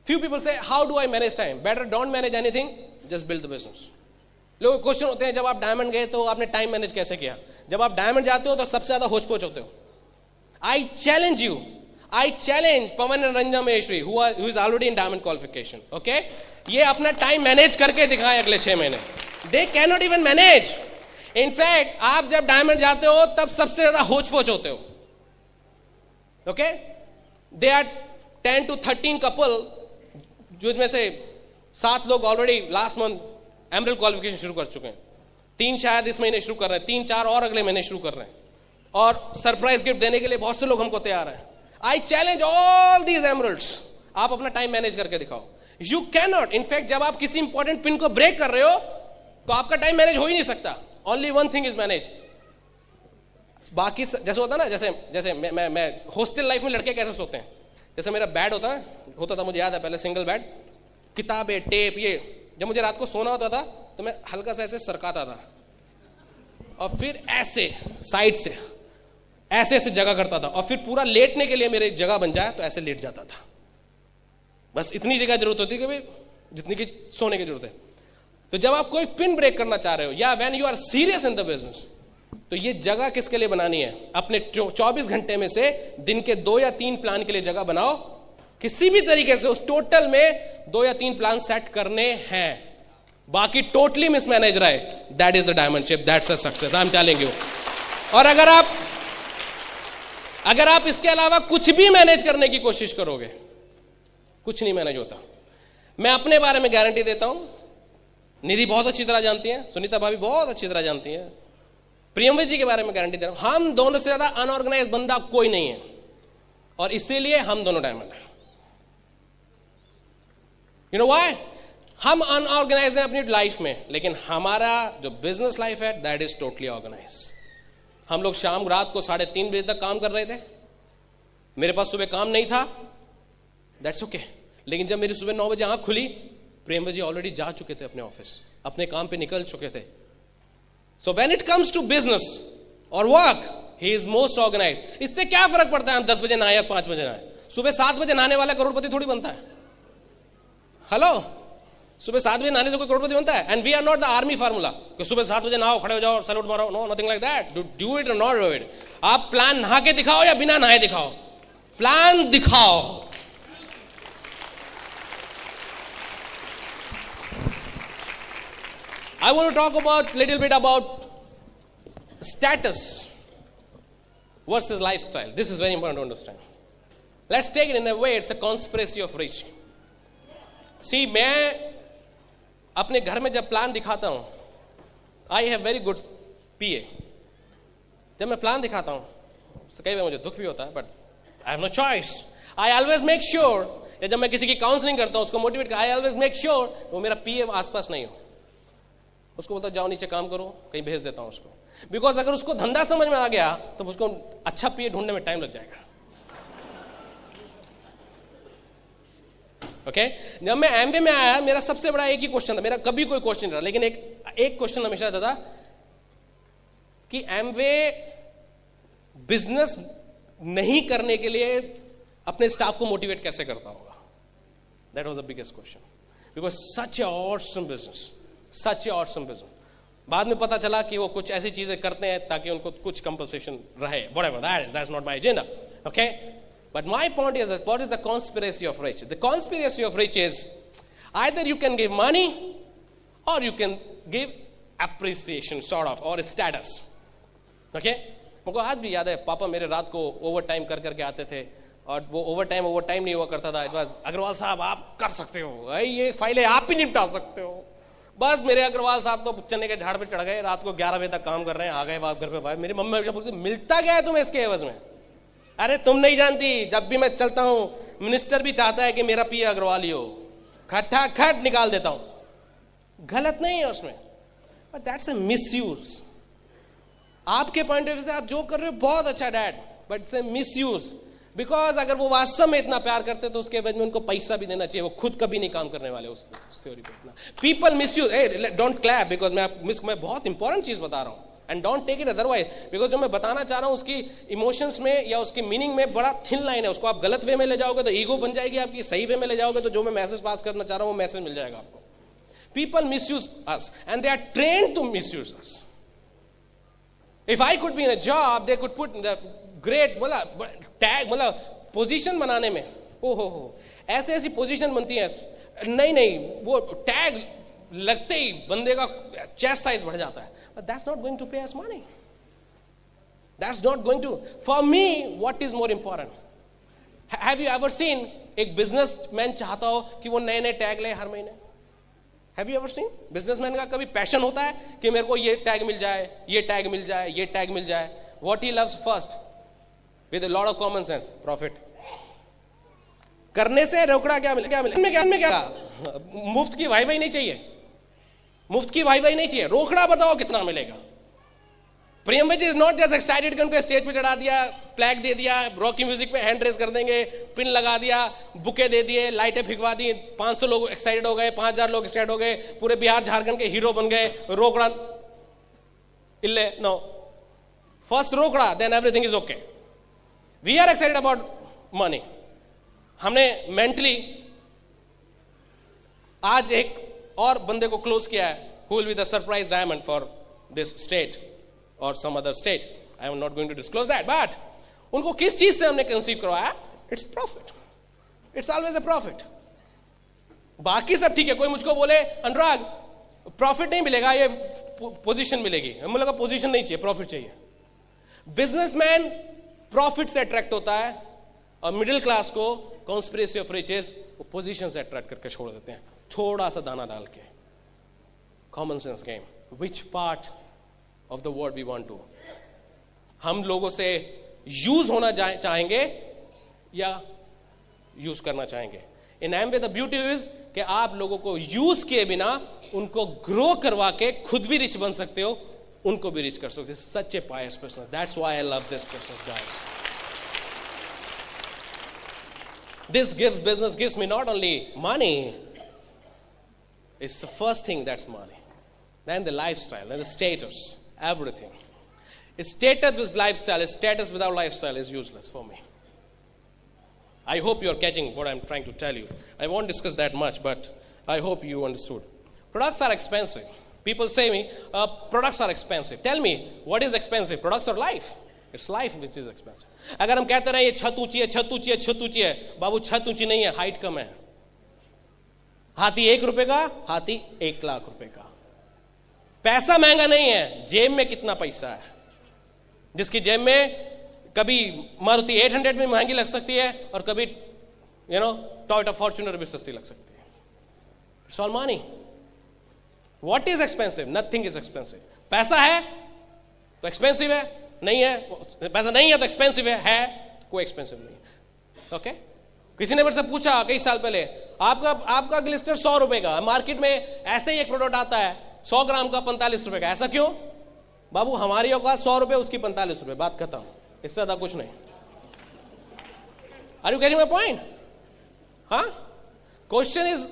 Few people say, how do I manage time? Better don't manage anything, just build the business. लोग question होते हैं, जब आप diamond गए तो आपने time manage कैसे किया? जब आप डायमंड जाते हो तो सबसे ज्यादा होच पोच होते हो। I challenge you. I challenge Pawan and Ranjan Maheshwari, who is already in diamond qualification. Okay? ये अपना टाइम मैनेज करके दिखाएं अगले 6 महीने। They cannot even manage. In fact आप जब डायमंड जाते हो तब सबसे ज्यादा होच पोच होते हो। Okay, they are 10 to 13 couple, जिसमें से 7 लोग already last month emerald qualification शुरू कर चुके हैं, 3 शायद इस महीने शुरू कर रहे हैं, 3-4 और अगले महीने शुरू कर रहे हैं, और सरप्राइज गिफ्ट देने के लिए बहुत से लोग हमको तैयार हैं। I challenge all these emeralds, आप अपना टाइम मैनेज करके दिखाओ। यू कैन नॉट, इनफैक्ट जब आप किसी इंपॉर्टेंट पिन को ब्रेक कर रहे हो तो आपका टाइम मैनेज हो ही नहीं सकता. Only one thing is manage. बाकी जैसे होता ना, जैसे मैं हॉस्टल लाइफ में लड़के कैसे सोते हैं, जैसे मेरा बेड होता था, मुझे याद है पहले सिंगल बेड, किताबें, टेप, ये जब मुझे रात को सोना होता था तो मैं हल्का सा ऐसे सरकाता था और फिर ऐसे साइड से ऐसे ऐसे जगह करता था और फिर पूरा लेटने के लिए मेरे जगह बन जाए तो ऐसे लेट जाता था. बस इतनी जगह जरूरत होती है कि भाई जितनी की सोने की जरूरत है. तो जब आप कोई पिन ब्रेक करना चाह रहे हो या when you are serious in the business, तो ये जगह किसके लिए बनानी है? अपने 24 घंटे में से दिन के 2 या 3 प्लान के लिए जगह बनाओ. किसी भी तरीके से उस टोटल में 2 या 3 प्लान सेट करने हैं. बाकी टोटली मिसमैनेज रहा है, that is the diamond ship, that's a success, I am telling you. और अगर आप इसके अलावा कुछ भी मैनेज करने की कोशिश करोगे, कुछ नहीं मैनेज होता. मैं अपने बारे में गारंटी देता हूं, निधि बहुत अच्छी तरह जानती है, सुनीता भाभी बहुत अच्छी तरह जानती है, प्रियमवीर जी के बारे में गारंटी दे रहा हूं, हम दोनों से ज्यादा अनऑर्गेनाइज बंदा कोई नहीं है और इसीलिए हम दोनों डायमंड हैं. You know why? हम अनऑर्गेनाइज हैं अपनी लाइफ में, लेकिन हमारा जो बिजनेस लाइफ है दैट इज टोटली ऑर्गेनाइज. हम लोग शाम रात को 3:30 बजे तक काम कर रहे थे, मेरे पास सुबह काम नहीं था, दैट्स ओके. लेकिन जब मेरी सुबह 9 बजे आंख खुली, प्रेमवीर जी ऑलरेडी जा चुके थे अपने ऑफिस, अपने काम पे निकल चुके थे. So when it comes to business और work, he is most organise. इससे क्या फर्क पड़ता है हम 10 बजे नहाए या 5 बजे नहाए? सुबह 7 बजे नहाने वाला करोड़पति थोड़ी बनता है. हेलो, सुबह 7 बजे नहाने से कोई करोड़पति बनता है? And we are not the army formula कि सुबह 7 बजे नहाओ, खड़े हो जाओ, सैल्यूट मारो. No, nothing like that. Do it और नॉट डू इट. आप प्लान नहा के दिखाओ या बिना नहाए दिखाओ, प्लान दिखाओ. I want to talk about little bit about status versus lifestyle. This is very important to understand. Let's take it in a way, it's a conspiracy of rich. See, मैं अपने घर में जब प्लान दिखाता हूं, I have very good PA. जब मैं plan दिखाता हूं तो कई बार मुझे दुख भी होता है, but I have no choice. I always make sure, या जब मैं किसी की काउंसलिंग करता हूं, उसको मोटिवेट कर, I always make sure वो मेरा PA आसपास नहीं हो. उसको बोलता जाओ नीचे काम करो, कहीं भेज देता हूं उसको. बिकॉज अगर उसको धंधा समझ में आ गया तो उसको अच्छा पीए ढूंढने में टाइम लग जाएगा. ओके जब मैं एमवे में आया, मेरा सबसे बड़ा एक ही क्वेश्चन था, मेरा कभी कोई क्वेश्चन नहीं रहा, लेकिन एक क्वेश्चन हमेशा रहता था कि एमवे बिजनेस नहीं करने के लिए अपने स्टाफ को मोटिवेट कैसे करता होगा. That was the biggest question, because such A awesome business, such A awesome business. बाद में पता चला कि वो कुछ ऐसी चीजें करते हैं ताकि उनको कुछ कंपनसेशन रहे. Whatever that is, that's not my agenda. Okay, but my point is that what is the conspiracy of rich? The conspiracy of rich is either you can give money or you can give appreciation sort of, or status. Okay, मुझको आज भी याद है पापा मेरे रात को over time कर करके आते थे और वो ओवर टाइम नहीं हुआ करता था. इट वाज अग्रवाल साहब आप कर सकते हो, ये फाइलें आप ही निपटा सकते हो. बस मेरे अग्रवाल साहब तो चने के झाड़ पे चढ़ गए, रात को 11 बजे तक काम कर रहे हैं, आ गए बाप घर पे. भाई मेरी मम्मी बोलती मिलता क्या है तुम्हें इसके एवज में? अरे तुम नहीं जानती, जब भी मैं चलता हूं मिनिस्टर भी चाहता है कि मेरा पीए अग्रवाल ही हो, खट्टा खट निकाल देता हूं. गलत नहीं है उसमें, बट दैट्स अ मिसयूज. आपके पॉइंट ऑफ व्यू से आप जो कर रहे हो बहुत अच्छा dad, but it's a misuse. Because अगर वो वास्तव में इतना प्यार करते तो उसके एवज में उनको पैसा भी देना चाहिए. वो खुद कभी नहीं काम करने वाले उस थ्योरी पे. People misuse. Don't clap because मैं बहुत इंपॉर्टेंट चीज बता रहा हूं. And don't take it otherwise, because जो मैं बताना चाह रहा हूं उसकी इमोशंस में या उसकी मीनिंग में बड़ा थिन लाइन है. उसको आप गलत वे में ले जाओगे तो ईगो बन जाएगी आपकी, सही वे में ले जाओगे तो जो मैं मैसेज पास करना चाह रहा हूं वो मैसेज मिल जाएगा आपको. People misuse us and they are trained to misuse us. If I could be in a job they could put the great tag, position बनाने में हो ऐसे ऐसी पोजीशन बनती है. नहीं वो टैग लगते ही बंदे का चेस्ट साइज बढ़ जाता है. But that's not going to pay us money. That's not going to. For me, what is more important? Have you ever seen एक बिजनेसमैन चाहता हो कि वो नए नए टैग ले हर महीने? Have you ever seen? Businessman का कभी पैशन होता है कि मेरे को ये टैग मिल जाए, ये टैग मिल जाए, ये टैग मिल जाए. What he loves first, with a lot of common sense, profit. करने से रोकड़ा क्या मिले, क्या मिले, क्या क्या मुफ्त की वाई नहीं चाहिए, मुफ्त की वाई नहीं चाहिए, रोकड़ा बताओ कितना मिलेगा। प्रियम भाई इज नॉट जस्ट एक्साइटेड कि उनको स्टेज पे चढ़ा दिया, फ्लैग दे दिया, रॉकी म्यूजिक पे हैंड रेस कर देंगे, पिन लगा दिया, बुके दे दिए, लाइटें फिकवा दी, 500 लोग एक्साइटेड हो गए, 5000 लोग एक्साइटेड हो गए, पूरे बिहार झारखंड के हीरो बन गए, रोकड़ा इल्ले नो, फर्स्ट रोकड़ा then everything is okay. We are excited about money. हमने मेंटली आज एक और बंदे को क्लोज किया है, who will be the surprise diamond for this state or some other state. I am not going to disclose that, but उनको किस चीज से हमने कंसीव करवाया? It's profit. It's always a profit. बाकी सब ठीक है, कोई मुझको बोले अनुराग प्रॉफिट नहीं मिलेगा, ये पोजीशन मिलेगी, हमें लगा पोजीशन नहीं चाहिए, प्रॉफिट चाहिए। बिजनेसमैन प्रॉफिट से अट्रैक्ट होता है और मिडिल क्लास को कॉन्स्पिरेसी ऑफ रिचेस वो पोजीशन से अट्रैक्ट करके छोड़ देते हैं, थोड़ा सा दाना डाल के। Common sense game, which part of the word we want to, हम लोगों से यूज होना चाहेंगे या यूज करना चाहेंगे। In Amway the beauty is कि आप लोगों को यूज किए बिना उनको ग्रो करवा के खुद भी रिच बन सकते हो, उनको भी रिच कर सकते हो। Such a pious person, that's why I love this person guys. This gives business gives me not only money, it's the first thing that's money, then the lifestyle, then the status, everything. Status with lifestyle, status without lifestyle is useless for me. I hope you are catching what I'm trying to tell you. I won't discuss that much, but I hope you understood. Products are expensive. People say me, products are expensive. Tell me, what is expensive? Products or life? It's life which is expensive. अगर हम कहते रहे ये छत ऊंची है, छत ऊंची है, छत ऊंची है, बाबू छत ऊंची नहीं है, हाइट कम है। हाथी 1 रुपए का, हाथी 1 लाख रुपए का। पैसा महंगा नहीं है, जेब में कितना पैसा है। जिसकी जेब में कभी मारुति 800 में महंगी लग सकती है और कभी टोयोटा फॉर्च्यूनर भी सस्ती लग सकती है। It's all money. What is expensive? Nothing is expensive. पैसा है तो एक्सपेंसिव है, नहीं है पैसा नहीं है तो एक्सपेंसिव है तो कोई एक्सपेंसिव नहीं है। ओके किसी ने मेरे से पूछा कई साल पहले, आपका ग्लिस्टर 100 रुपए का, मार्केट में ऐसे ही एक प्रोडक्ट आता है 100 ग्राम का 45 रुपए का, ऐसा क्यों? बाबू हमारी औकात 100 रुपए, उसकी 45 रुपए, बात खत्म, इससे ज्यादा कुछ नहीं। Are you catching my point? हाँ, क्वेश्चन इज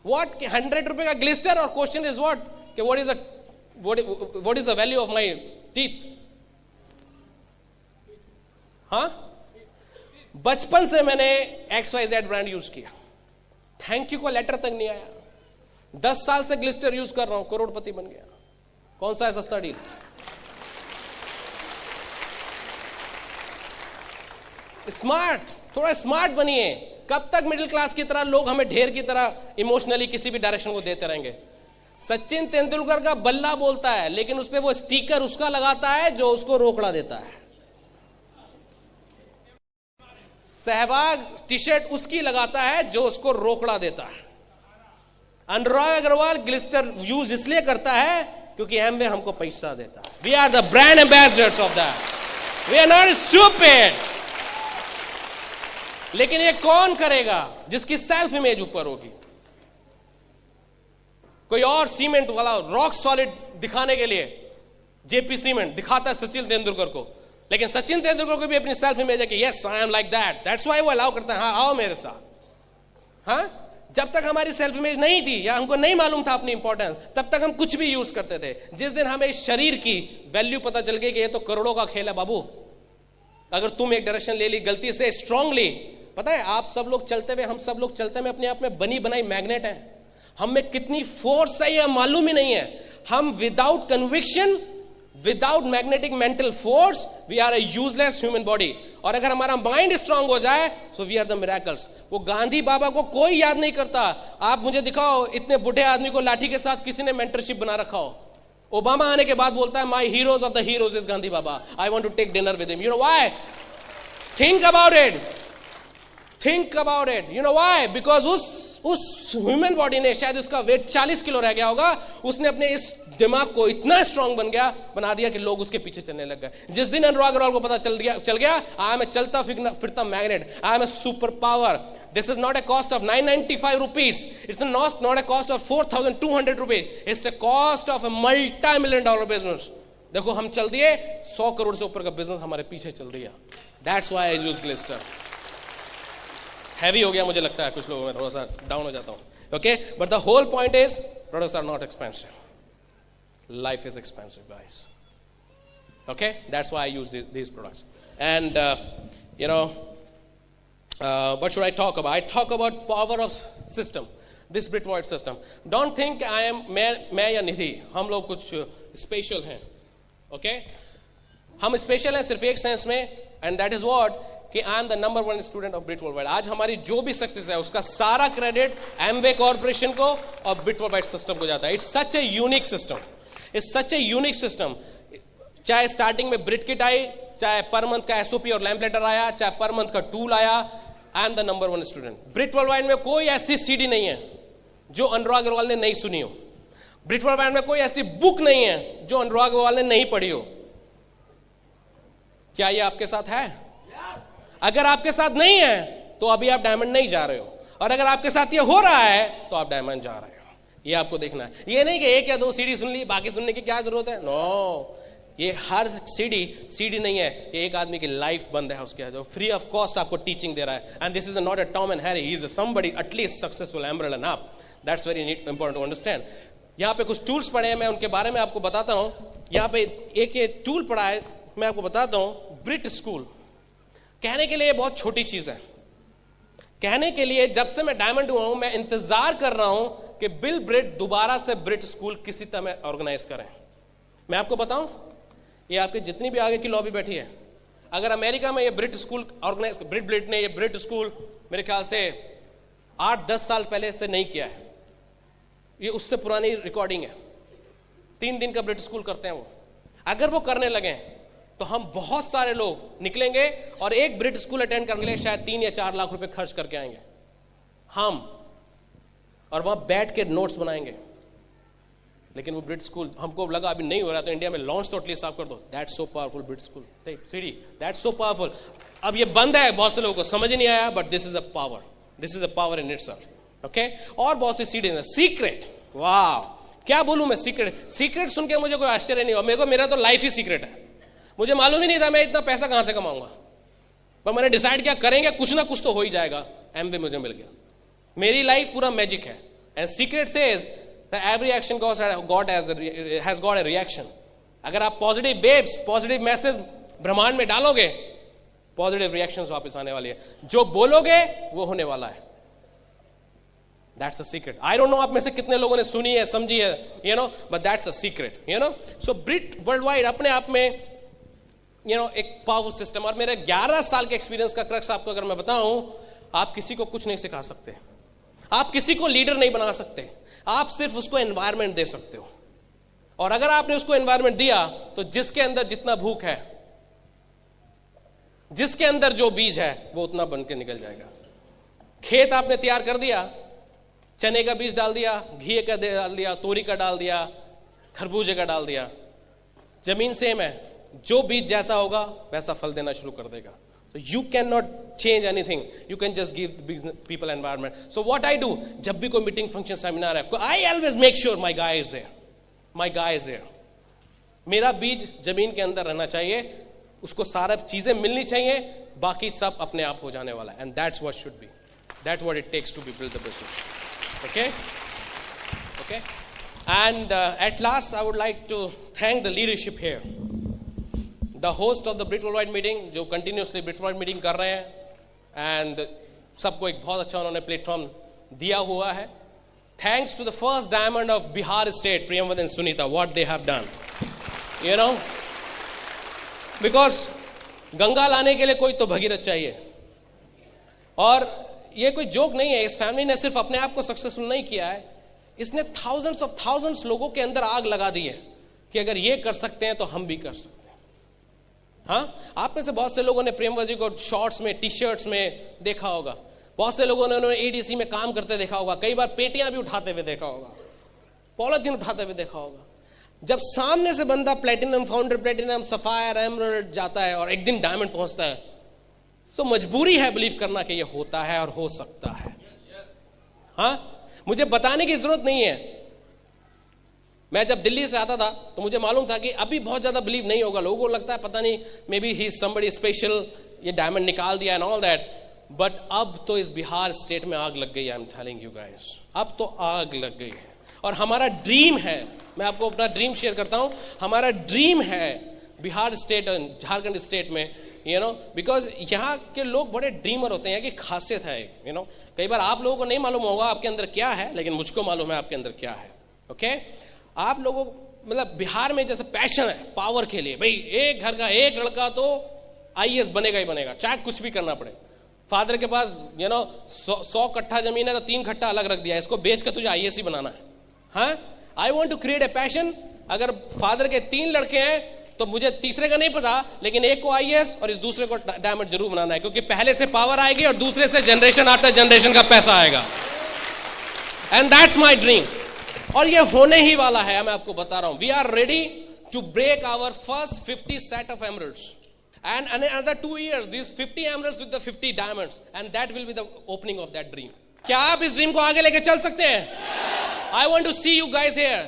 व्हाट 100 रुपए का ग्लिस्टर, और question is what what is the value of my teeth. हाँ, बचपन से मैंने XYZ ब्रांड यूज किया, थैंक यू का लेटर तक नहीं आया। 10 साल से ग्लिस्टर यूज कर रहा हूं, करोड़पति बन गया। कौन सा है सस्ता डील? स्मार्ट, थोड़ा स्मार्ट बनिए। कब तक मिडिल क्लास की तरह लोग हमें ढेर की तरह इमोशनली किसी भी डायरेक्शन को देते रहेंगे? सचिन तेंदुलकर का बल्ला बोलता है, लेकिन उस पे वो स्टिकर उसका लगाता है जो उसको रोकड़ा देता है। सहवाग टी शर्ट उसकी लगाता है जो उसको रोकड़ा देता है। अनुराग अग्रवाल ग्लिस्टर यूज इसलिए करता है क्योंकि एमवे हमको पैसा देता है। We are the brand ambassadors of that, we are not stupid. लेकिन ये कौन करेगा? जिसकी सेल्फ इमेज ऊपर होगी। कोई और सीमेंट वाला रॉक सॉलिड दिखाने के लिए जेपी सीमेंट दिखाता है सचिन तेंदुलकर को, लेकिन सचिन तेंदुलकर को भी अपनी सेल्फ इमेज है कि yes I am like that, that's why वो अलाउ करता है, हाँ आओ मेरे साथ। हाँ, जब तक हमारी सेल्फ इमेज नहीं थी या हमको नहीं मालूम था अपनी इंपॉर्टेंस, तब तक हम कुछ भी यूज करते थे। जिस दिन हमें शरीर की वैल्यू पता चल गई कि ये तो करोड़ों का खेल है बाबू, अगर तुम एक डायरेक्शन ले ली गलती से स्ट्रांगली, पता है आप सब लोग चलते हुए, हम सब लोग चलते हुए अपने आप में बनी बनाई मैग्नेट है। हम में कितनी फोर्स है ये मालूम ही नहीं है। हम without conviction, without magnetic mental force, we are a useless human body. और अगर हमारा माइंड स्ट्रांग हो जाए so we are the miracles. वो गांधी बाबा को कोई याद नहीं करता। आप मुझे दिखाओ इतने बूढ़े आदमी को लाठी के साथ किसी ने मेंटरशिप बना रखा हो। ओबामा आने के बाद बोलता है my heroes of the heroes is Gandhi बाबा, I want to take dinner with him. You know why? Think about it, think about it. You know why? Because उस ह्यूमन बॉडी ने, शायद उसका वेट 40 किलो रह गया होगा, उसने अपने इस दिमाग को इतना स्ट्रांग बना दिया कि लोग उसके पीछे चलने लग गए। जिस दिन अनुराग अग्रवाल को पता चल गया मैं चलता फिरता magnet, I am a super power, This is not a cost of 995 rupees. It's not a cost of 4,200 rupees. It's the cost of a multi-million-dollar business. देखो हम चल दिए 100 करोड़ से ऊपर का बिजनेस हमारे पीछे चल रही है. That's why I use Glister. Heavy हो गया मुझे लगता है कुछ लोगों में, थोड़ा सा डाउन हो जाता हूँ. Okay, but the whole point is products are not expensive. Life is expensive, guys. Okay, that's why I use these products. And what should I talk about? I talk about power of system. This Britvoid system. Don't think I am मैं या निधि हम लोग कुछ special हैं. Okay, हम special हैं सिर्फ एक सेंस में, and that is what कि I am the number 1 student of Brit worldwide. आज हमारी जो भी सक्सेस है उसका सारा क्रेडिट एमवे कॉर्पोरेशन को और ब्रिट वर्ल्डवाइड सिस्टम को जाता है. It's such a unique system. It's such a unique system. चाहे स्टार्टिंग में ब्रिट किट आई, चाहे पर मंथ का एसओपी और लैम्प लेटर आया, चाहे पर मंथ का टूल आया, I am the number 1 student. Brit worldwide में कोई ऐसी सीडी नहीं है जो अनुराग अग्रवाल ने नहीं सुनी हो. ब्रिट वर्ल्डवाइड में कोई ऐसी बुक नहीं है जो अनुराग अग्रवाल ने नहीं पढ़ी हो. क्या ये आपके साथ है? अगर आपके साथ नहीं है तो अभी आप डायमंड नहीं जा रहे हो, और अगर आपके साथ ये हो रहा है तो आप डायमंड जा रहे हो. ये आपको देखना है. ये नहीं कि एक या दो सीडी सुन ली, बाकी सुनने की क्या जरूरत है. नो, ये हर सीडी नहीं है, ये एक आदमी की लाइफ बंद है उसके जो फ्री ऑफ कॉस्ट आपको टीचिंग दे रहा है. And this is not a Tom and Harry, he is somebody at least successful emerald and up. That's very important to understand. यहाँ पे कुछ टूल्स पड़े हैं, मैं उनके बारे में आपको बताता हूँ. यहाँ पे एक ये टूल पड़ा है, मैं आपको बताता हूँ. ब्रिट स्कूल कहने के लिए बहुत छोटी चीज है. कहने के लिए जब से मैं डायमंड हुआ हूं मैं इंतजार कर रहा हूं कि बिल ब्रिट दोबारा से ब्रिट स्कूल किसी तरह ऑर्गेनाइज करें. मैं आपको बताऊं, ये आपके जितनी भी आगे की लॉबी बैठी है, अगर अमेरिका में ये ब्रिट स्कूल ऑर्गेनाइज, ब्रिट ने ये ब्रिट स्कूल मेरे ख्याल से 8-10 साल पहले से नहीं किया है. ये उससे पुरानी रिकॉर्डिंग है. 3 दिन का ब्रिट स्कूल करते हैं वो. अगर वो करने लगे तो हम बहुत सारे लोग निकलेंगे और एक ब्रिट स्कूल अटेंड करने के लिए शायद 3 या 4 लाख रुपए खर्च करके आएंगे हम, और वहां बैठ के नोट्स बनाएंगे. लेकिन वो ब्रिट स्कूल हमको लगा अभी नहीं हो रहा तो इंडिया में लॉन्च तो एटलीस्ट आप कर दो. That's so powerful Brit school CD, that's so powerful. अब ये बंद है, बहुत से लोगों को समझ नहीं आया, but this is a power. This is a power in itself. Okay, और बहुत सी सीडी. सीक्रेट, वाह क्या बोलूं मैं. सीक्रेट सुन के मुझे कोई आश्चर्य नहीं हुआ. मेरा तो लाइफ ही सीक्रेट है. मुझे मालूम ही नहीं था मैं इतना पैसा कहां से कमाऊंगा, पर मैंने डिसाइड किया करेंगे, कुछ ना कुछ तो हो ही जाएगा. एमवे मुझे मिल गया. मेरी लाइफ पूरा मैजिक है. And secret says that every action God has got a reaction. अगर आप पॉजिटिव वेव्स, पॉजिटिव मैसेज ब्रह्मांड में डालोगे, पॉजिटिव रिएक्शंस वापस आने वाली है. जो बोलोगे वो होने वाला है. That's a secret. I don't know आप में से कितने लोगों ने सुनी है, समझी है, but that's a secret, So Brit Worldwide अपने आप में एक पावरफुल सिस्टम. और मेरे 11 साल के एक्सपीरियंस का क्रक्स आपको अगर मैं बताऊं, आप किसी को कुछ नहीं सिखा सकते, आप किसी को लीडर नहीं बना सकते, आप सिर्फ उसको एनवायरमेंट दे सकते हो. और अगर आपने उसको एनवायरमेंट दिया तो जिसके अंदर जितना भूख है, जिसके अंदर जो बीज है, वो उतना बन के निकल जाएगा. खेत आपने तैयार कर दिया, चने का बीज डाल दिया, घी का डाल दिया, तोरी का डाल दिया, खरबूजे का डाल दिया, जमीन सेम है, जो बीज जैसा होगा वैसा फल देना शुरू कर देगा. So you cannot change anything. You can just give people environment. So what I do, जब भी कोई मीटिंग, फंक्शन, सेमिनार है, I always make sure my guy is there. My guy is there. मेरा बीज जमीन के अंदर रहना चाहिए, उसको सारा चीजें मिलनी चाहिए, बाकी सब अपने आप हो जाने वाला है. And that's what should be. That's what it takes to build the business. Okay? Okay? And at last, I would like to thank the leadership here. The host of the Brit Worldwide meeting, जो continuously Brit Worldwide meeting कर रहे हैं, and सबको एक बहुत अच्छा उन्होंने platform दिया हुआ है. Thanks to the first diamond of Bihar State, Priyamvada and Sunita, what they have done. Because Ganga लाने के लिए कोई तो भगीरथ चाहिए. और ये कोई जोक नहीं है. इस फैमिली ने सिर्फ अपने आप को सक्सेसफुल नहीं किया है, इसने थाउजेंड्स लोगों के अंदर आग लगा दी है कि अगर ये कर सकते हैं तो हम भी कर सकते हैं. हाँ, आप में से बहुत से लोगों ने प्रेमवत जी को शॉर्ट्स में, टी शर्ट्स में देखा होगा. बहुत से लोगों ने उन्होंने एडीसी में काम करते देखा होगा. कई बार पेटियां भी उठाते हुए देखा होगा, पॉलिथीन उठाते हुए देखा होगा. जब सामने से बंदा platinum, founder platinum, sapphire, emerald जाता है और एक दिन डायमंड पहुंचता है, सो मजबूरी है बिलीव करना कि ये होता है और हो सकता है। हाँ, मुझे बताने की जरूरत नहीं है। मैं जब दिल्ली से आता था तो मुझे मालूम था कि अभी बहुत ज्यादा बिलीव नहीं होगा, लोगों को लगता है पता नहीं may be he somebody special, ये डायमंड निकाल दिया एंड ऑल दैट। बट अब तो इस बिहार स्टेट में आग लग गई, I am telling you guys, अब तो आग लग गई है। और हमारा ड्रीम है, मैं आपको अपना ड्रीम शेयर करता हूं, हमारा ड्रीम है बिहार स्टेट, झारखंड स्टेट में, यू नो, बिकॉज यहाँ के लोग बड़े ड्रीमर होते हैं, कि खासियत है, यू नो। कई बार आप लोगों को नहीं मालूम होगा आपके अंदर क्या है, लेकिन मुझको मालूम है आपके अंदर क्या है। ओके, आप लोगों मतलब बिहार में जैसे पैशन है पावर के लिए, भाई एक घर का एक लड़का तो आईएएस बनेगा ही बनेगा, चाहे कुछ भी करना पड़े। फादर के पास 100 कट्ठा जमीन है तो 3 कट्ठा अलग रख दिया, इसको बेच कर तुझे आईएएस ही बनाना है। हाँ, I want to create a passion. अगर फादर के 3 लड़के हैं तो मुझे तीसरे का नहीं पता, लेकिन एक को आईएएस और इस दूसरे को डायमंड जरूर बनाना है, क्योंकि पहले से पावर आएगी और दूसरे से जनरेशन आफ्टर जनरेशन का पैसा आएगा। एंड दैट्स माई ड्रीम, और ये होने ही वाला है, मैं आपको बता रहा हूं। We are ready to break our first 50 set of emeralds, and in another 2 years these 50 emeralds with the 50 diamonds, and that will be the opening of that dream. क्या आप इस ड्रीम को आगे लेके चल सकते हैं? I want to see you guys here.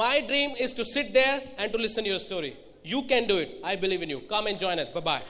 My dream is to sit there and to listen your story. You can do it. I believe in you. Come and join us. Bye bye.